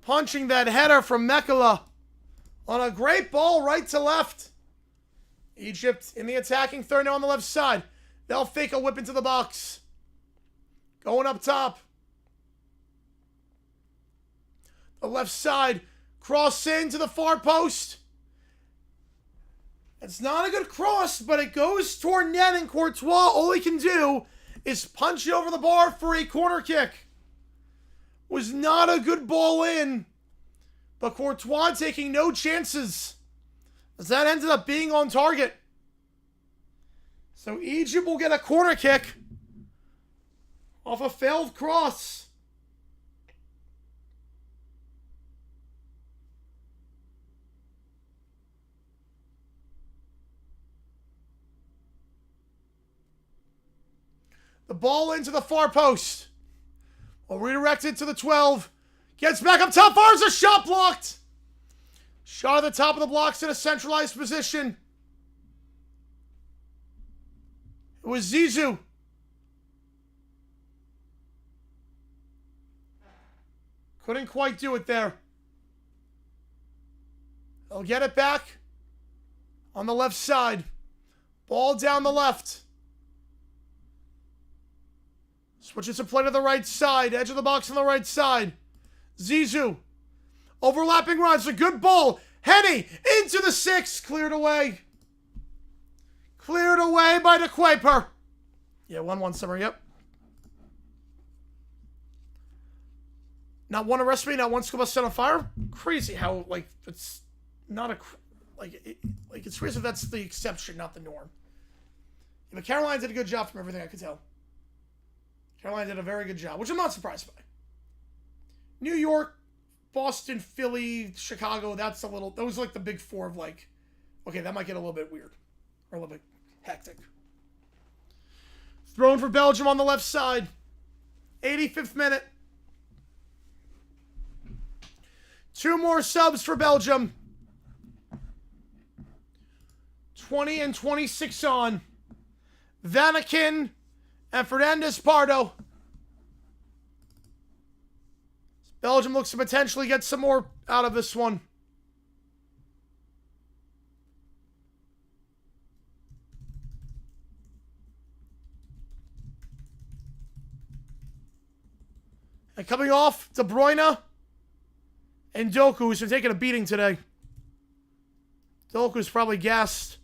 Punching that header from Mikola on a great ball right to left. Egypt in the attacking third now on the left side. They'll fake a whip into the box. Going up top. The left side. Cross in to the far post. It's not a good cross, but it goes toward net, and Courtois, all he can do is punch it over the bar for a corner kick. Was not a good ball in, but Courtois taking no chances, as that ended up being on target. So Egypt will get a corner kick off a failed cross. The ball into the far post. Will redirect it to the 12. Gets back up top. Fires a shot blocked. Shot at the top of the blocks in a centralized position. It was Zizou. Couldn't quite do it there. They'll get it back on the left side. Ball down the left. Switches to play to the right side. Edge of the box on the right side. Zizou. Overlapping runs. A good ball. Henny into the 6. Cleared away. Cleared away by De Kuiper. Yeah, 1-1 summer, yep. Not one arrest me, not one school bus set on fire. Crazy how, like, it's not a, it's crazy if that's the exception, not the norm. Yeah, but Caroline did a good job from everything I could tell. Caroline did a very good job, which I'm not surprised by. New York, Boston, Philly, Chicago, those are like the big four of like, okay, that might get a little bit weird. Or a little bit hectic. Thrown for Belgium on the left side. 85th minute. 2 more subs for Belgium. 20 and 26 on. Vanakin and Fernandez Pardo. Belgium looks to potentially get some more out of this one. And coming off, De Bruyne and Doku, who's been taking a beating today. Doku's probably gassed.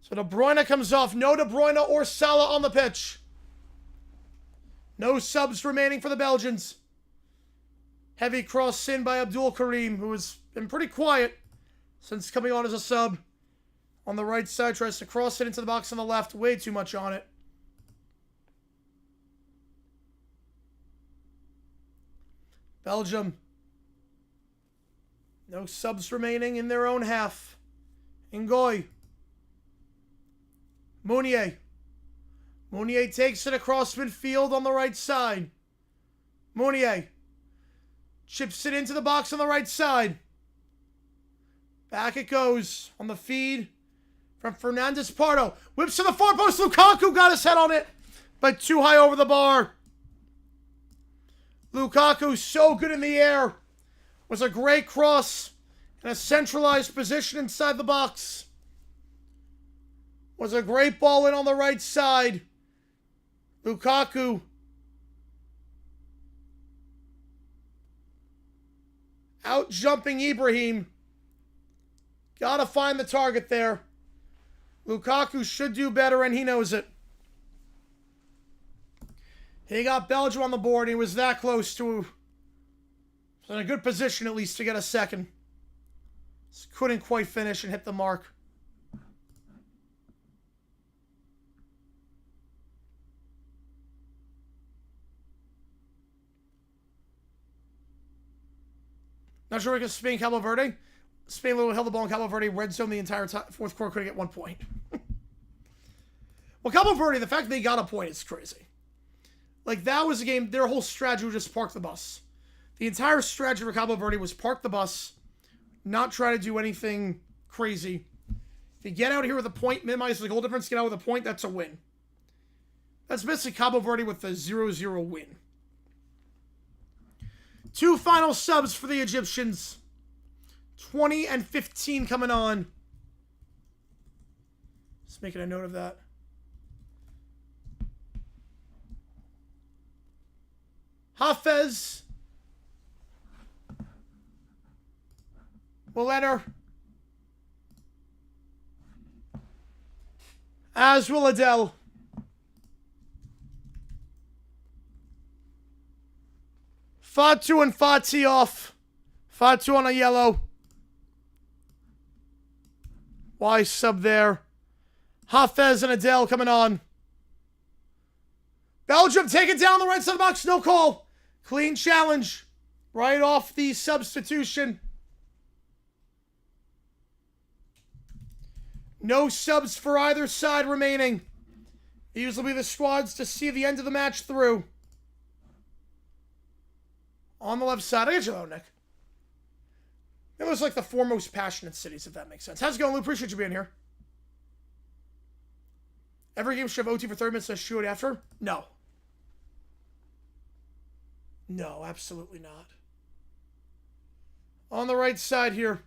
So De Bruyne comes off. No De Bruyne or Salah on the pitch. No subs remaining for the Belgians. Heavy cross in by Abdul Karim, who has been pretty quiet since coming on as a sub. On the right side, tries to cross it into the box on the left. Way too much on it. Belgium. No subs remaining in their own half. Ngoy. Mounier. Mounier takes it across midfield on the right side. Mounier. Chips it into the box on the right side. Back it goes on the feed from Fernandez Pardo. Whips to the far post. Lukaku got his head on it, but too high over the bar. Lukaku so good in the air. Was a great cross in a centralized position inside the box. Was a great ball in on the right side. Lukaku out jumping Ibrahim. Gotta find the target there. Lukaku should do better, and he knows it. He got Belgium on the board. He was that close to, in a good position at least to get a second. Just couldn't quite finish and hit the mark. Not sure because Spain, Cabo Verde. Spain literally held the ball in Cabo Verde, red zone the entire time. Fourth quarter, couldn't get 1 point. Well, Cabo Verde, the fact that they got a point is crazy. Like, that was a game, their whole strategy was just park the bus. The entire strategy for Cabo Verde was park the bus, not try to do anything crazy. If you get out here with a point, minimize the goal difference, get out with a point, that's a win. That's basically Cabo Verde with a 0-0 win. 2 final subs for the Egyptians. 20 and 15 coming on. Just making a note of that. Hafez. Will enter. As will Adele. Fatu and Fati off. Fatu on a yellow. Why sub there? Hafez and Adele coming on. Belgium taking down the right side of the box. No call. Clean challenge. Right off the substitution. No subs for either side remaining. These will be the squads to see the end of the match through. On the left side. I get you though, Nick. It was like the 4 most passionate cities, if that makes sense. How's it going, Lou? Appreciate you being here. Every game should have OT for 30 minutes and a shootout after? No. No, absolutely not. On the right side here.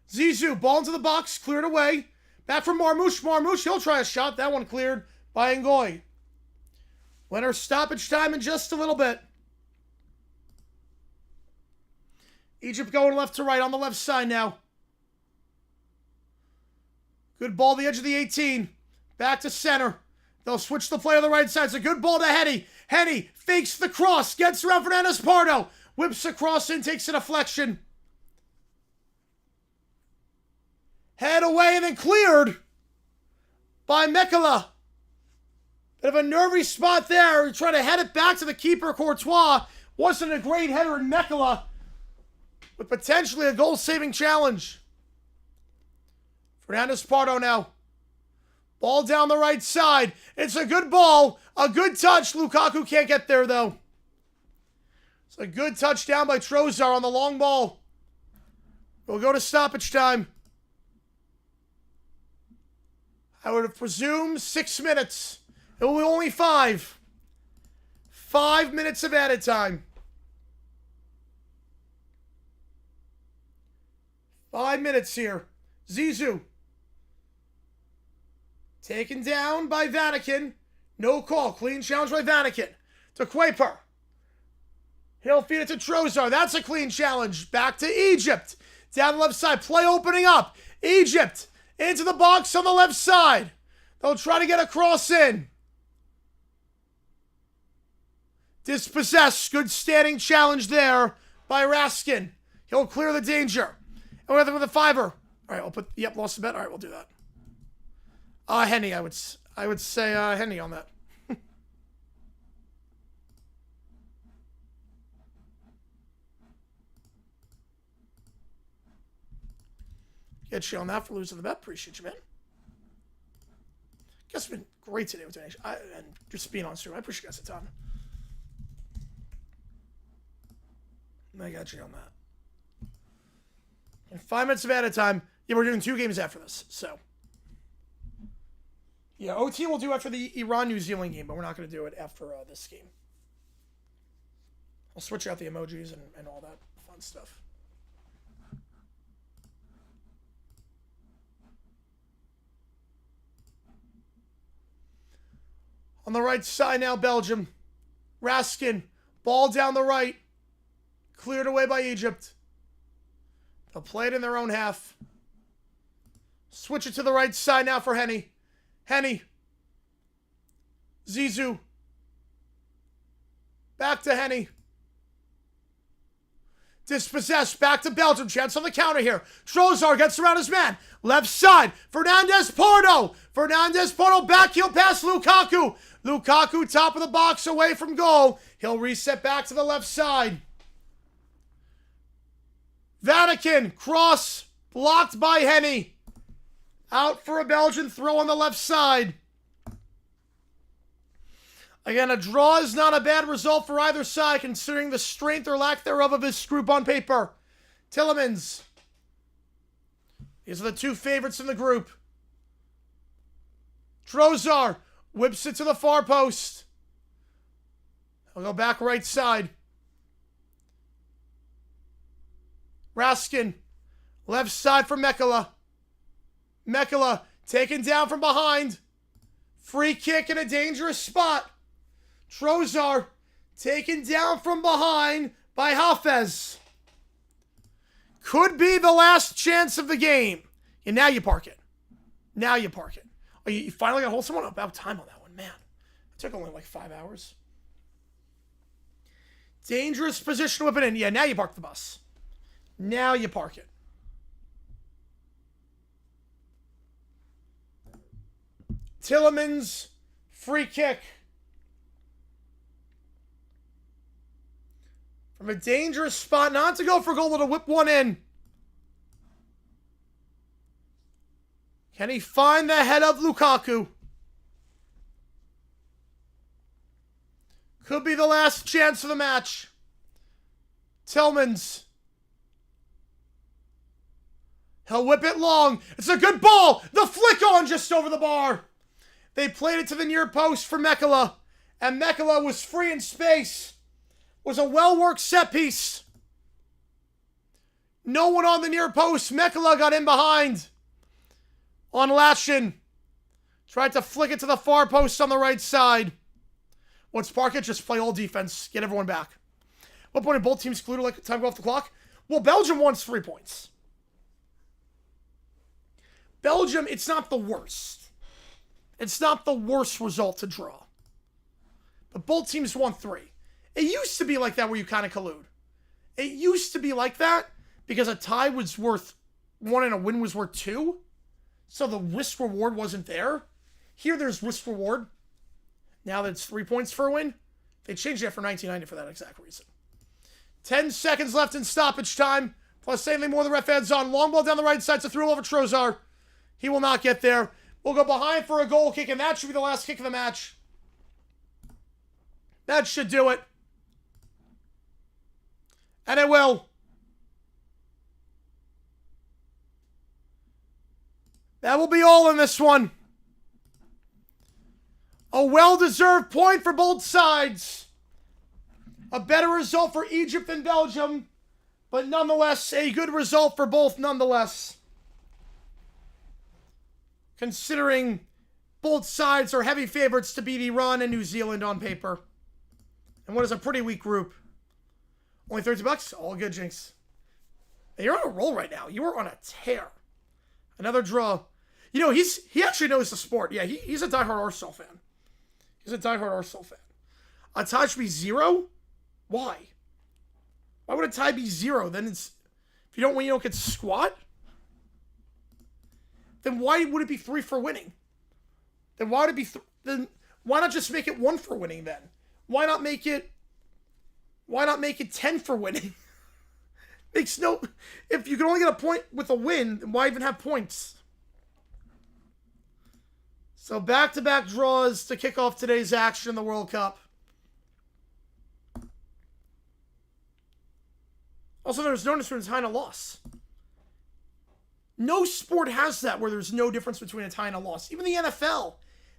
Zizou, ball into the box, cleared away. Back from Marmouche. Marmouche, he'll try a shot. That one cleared by Ngoy. Winner stoppage time in just a little bit. Egypt going left to right on the left side now. Good ball, the edge of the 18. Back to center. They'll switch the play on the right side. It's a good ball to Henny. Henny fakes the cross. Gets around Fernandez Pardo. Whips across in, takes a deflection. Head away and then cleared by Mekala. Bit of a nervy spot there. Trying to head it back to the keeper, Courtois. Wasn't a great header in Mekala, but potentially a goal-saving challenge. Fernandez Pardo now. Ball down the right side. It's a good ball. A good touch. Lukaku can't get there, though. It's a good touchdown by Trozar on the long ball. We'll go to stoppage time. I would have presumed 6 minutes. It will be only 5. 5 minutes of added time. 5 minutes here. Zizou. Taken down by Vatican. No call. Clean challenge by Vatican. To Kuiper. He'll feed it to Trozar. That's a clean challenge. Back to Egypt. Down the left side. Play opening up. Egypt into the box on the left side. They'll try to get a cross in. Dispossessed. Good standing challenge there by Raskin. He'll clear the danger. And we're with a 5er. All right, I'll put... Yep, lost the bet. All right, we'll do that. Henny, I would say Henny on that. Get you on that for losing the bet. Appreciate you, man. Guess it's been great today with donation. And just being on stream. I appreciate you guys a ton. I got you on that. And 5 minutes of added time. Yeah, we're doing 2 games after this, so. Yeah, OT we'll do after the Iran-New Zealand game, but we're not going to do it after this game. I'll switch out the emojis and all that fun stuff. On the right side now, Belgium. Raskin. Ball down the right. Cleared away by Egypt. They'll play it in their own half. Switch it to the right side now for Henny. Henny. Zizou. Back to Henny. Dispossessed. Back to Belgium. Chance on the counter here. Trozar gets around his man. Left side. Fernandez Pardo. Fernandez Pardo. Backheel pass Lukaku. Lukaku top of the box away from goal. He'll reset back to the left side. Vatican. Cross. Blocked by Henny. Out for a Belgian throw on the left side. Again, a draw is not a bad result for either side, considering the strength or lack thereof of his group on paper. Tillemans. These are the 2 favorites in the group. Trozar whips it to the far post. He'll go back right side. Raskin. Left side for Mekala. Mekala taken down from behind. Free kick in a dangerous spot. Trozar taken down from behind by Hafez. Could be the last chance of the game. And now you park it. Now you park it. Oh, you finally got to hold someone up. About time on that one, man. It took only like 5 hours. Dangerous position to whip it in. Yeah, now you park the bus. Now you park it. Tillemans, free kick. From a dangerous spot, not to go for goal, but to whip one in. Can he find the head of Lukaku? Could be the last chance of the match. Tillmans. He'll whip it long. It's a good ball. The flick on just over the bar. They played it to the near post for Mekala. And Mekala was free in space. Was a well-worked set piece. No one on the near post. Mekala got in behind. On Lashin. Tried to flick it to the far post on the right side. Once park it, just play all defense. Get everyone back. What point did both teams conclude like time to go off the clock? Well, Belgium wants 3 points. Belgium, it's not the worst. It's not the worst result to draw. But both teams won 3. It used to be like that where you kind of collude. It used to be like that because a tie was worth 1 and a win was worth 2. So the risk reward wasn't there. Here there's risk reward. Now that it's 3 points for a win. They changed it for 1990 for that exact reason. 10 seconds left in stoppage time. Plus anything more the ref adds on. Long ball down the right side to throw over Trozar. He will not get there. We'll go behind for a goal kick, and that should be the last kick of the match. That should do it. And it will. That will be all in this one. A well-deserved point for both sides. A better result for Egypt than Belgium, but nonetheless, a good result for both nonetheless. Considering both sides are heavy favorites to beat Iran and New Zealand on paper. And what is a pretty weak group. Only $30? All good, Jinx. And you're on a roll right now. You are on a tear. Another draw. You know, he actually knows the sport. Yeah, he's a diehard Arsenal fan. He's a diehard Arsenal fan. A tie should be 0? Why? Why would a tie be 0? Then it's... If you don't win, you don't get squat? Then why would it be 3 for winning? Then why would it be... Then why not just make it 1 for winning then? Why not make it 10 for winning? Makes no... If you can only get a point with a win, then why even have points? So back-to-back draws to kick off today's action in the World Cup. Also, there's no difference between a tie and a loss. No sport has that where there's no difference between a tie and a loss. Even the NFL,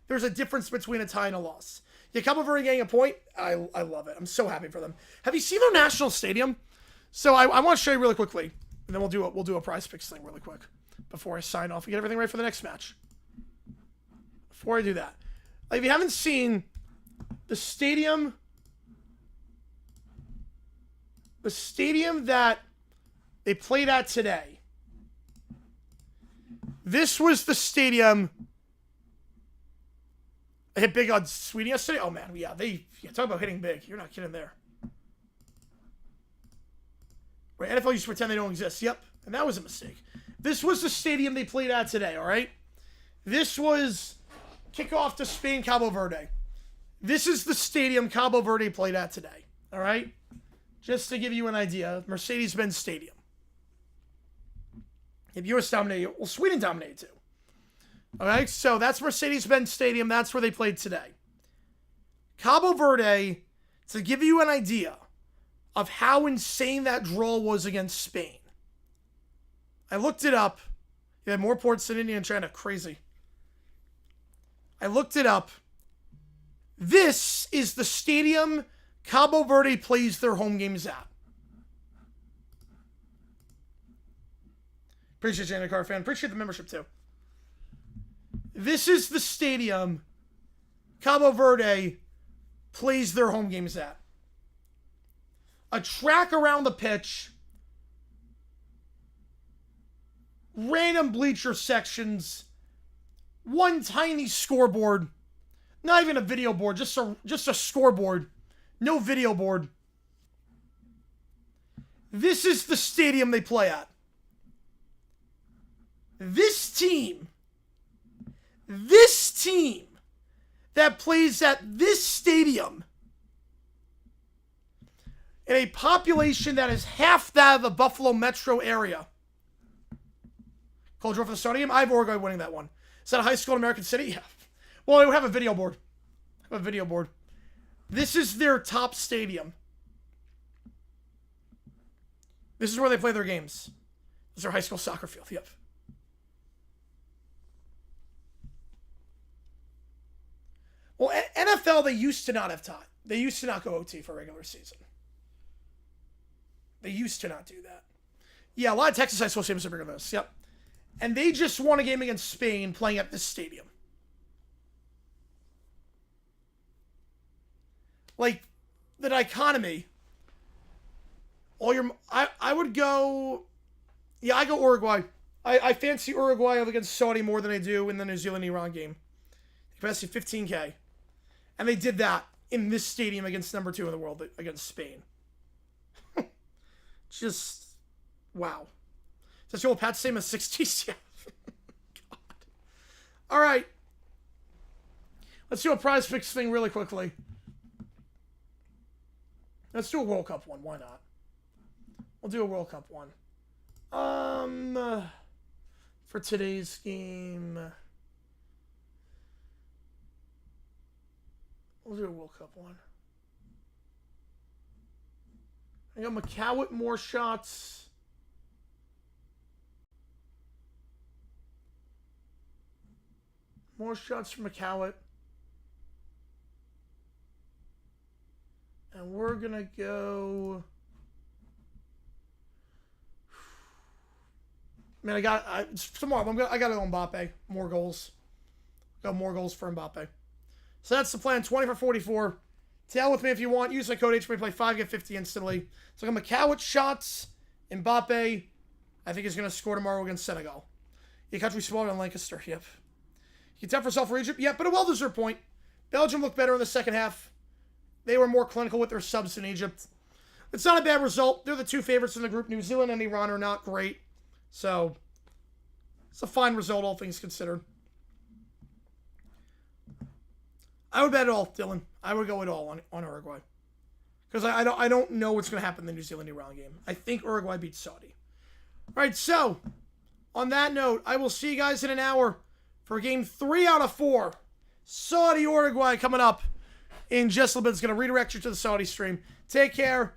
there's a difference between a tie and a loss. Yeah, Cabo Verde getting a point, I love it. I'm so happy for them. Have you seen their national stadium? So I want to show you really quickly, and then we'll do a prize picks thing really quick before I sign off and get everything ready for the next match. Before I do that, like, if you haven't seen the stadium that they played at today, this was the stadium. They hit big on Sweden yesterday. Oh man, yeah, talk about hitting big. You're not kidding there. Right, NFL used to pretend they don't exist. Yep, and that was a mistake. This was the stadium they played at today. All right, this was kickoff to Spain, Cabo Verde. This is the stadium Cabo Verde played at today. All right, just to give you an idea, Mercedes-Benz Stadium. If US dominated, well, Sweden dominated too. All right, so that's Mercedes-Benz Stadium. That's where they played today. Cabo Verde, to give you an idea of how insane that draw was against Spain. I looked it up. You had more ports than India and China. Crazy. I looked it up. This is the stadium Cabo Verde plays their home games at. Appreciate you, Car fan. Appreciate the membership too. This is the stadium Cabo Verde plays their home games at. A track around the pitch. Random bleacher sections. One tiny scoreboard. Not even a video board, just a scoreboard. No video board. This is the stadium they play at. This team that plays at this stadium in a population that is half that of the Buffalo metro area. Cold draw for the stadium. I have Uruguay winning that one. Is that a high school in American City? Yeah. Well, I would have a video board. This is their top stadium. This is where they play their games. This is their high school soccer field. Yep. Well, NFL, they used to not have tie. They used to not go OT for regular season. They used to not do that. Yeah, a lot of Texas high school stadiums are bigger than this. Yep. And they just won a game against Spain playing at this stadium. Like, the dichotomy. I would go... Yeah, I go Uruguay. I fancy Uruguay against Saudi more than I do in the New Zealand-Iran game. Capacity 15K. And they did that in this stadium against number 2 in the world, against Spain. Just, wow. That's your old Pat same as 60s? Yeah. God. All right. Let's do a prize fix thing really quickly. Let's do a World Cup one. Why not? We'll do a World Cup one. For today's game, we'll do a World Cup one. I got Macau with more shots. More shots from Macau. And we're going to go... Man, I got it on Mbappe. More goals. Got more goals for Mbappe. So that's the plan. 20 for 44. Tail with me if you want. Use my code HPLay 5, get 50 instantly. So I got Macau with shots. Mbappe, I think, is going to score tomorrow against Senegal. Your country smaller than Lancaster. Yep. You tough for yourself for Egypt? Yep, but a well-deserved point. Belgium looked better in the second half. They were more clinical with their subs in Egypt. It's not a bad result. They're the 2 favorites in the group. New Zealand and Iran are not great. So, it's a fine result, all things considered. I would bet it all, Dylan. I would go it all on Uruguay. Because I don't know what's going to happen in the New Zealand-Iran game. I think Uruguay beats Saudi. All right, so, on that note, I will see you guys in an hour for game 3 out of 4. Saudi-Uruguay coming up in just a little bit. It's going to redirect you to the Saudi stream. Take care.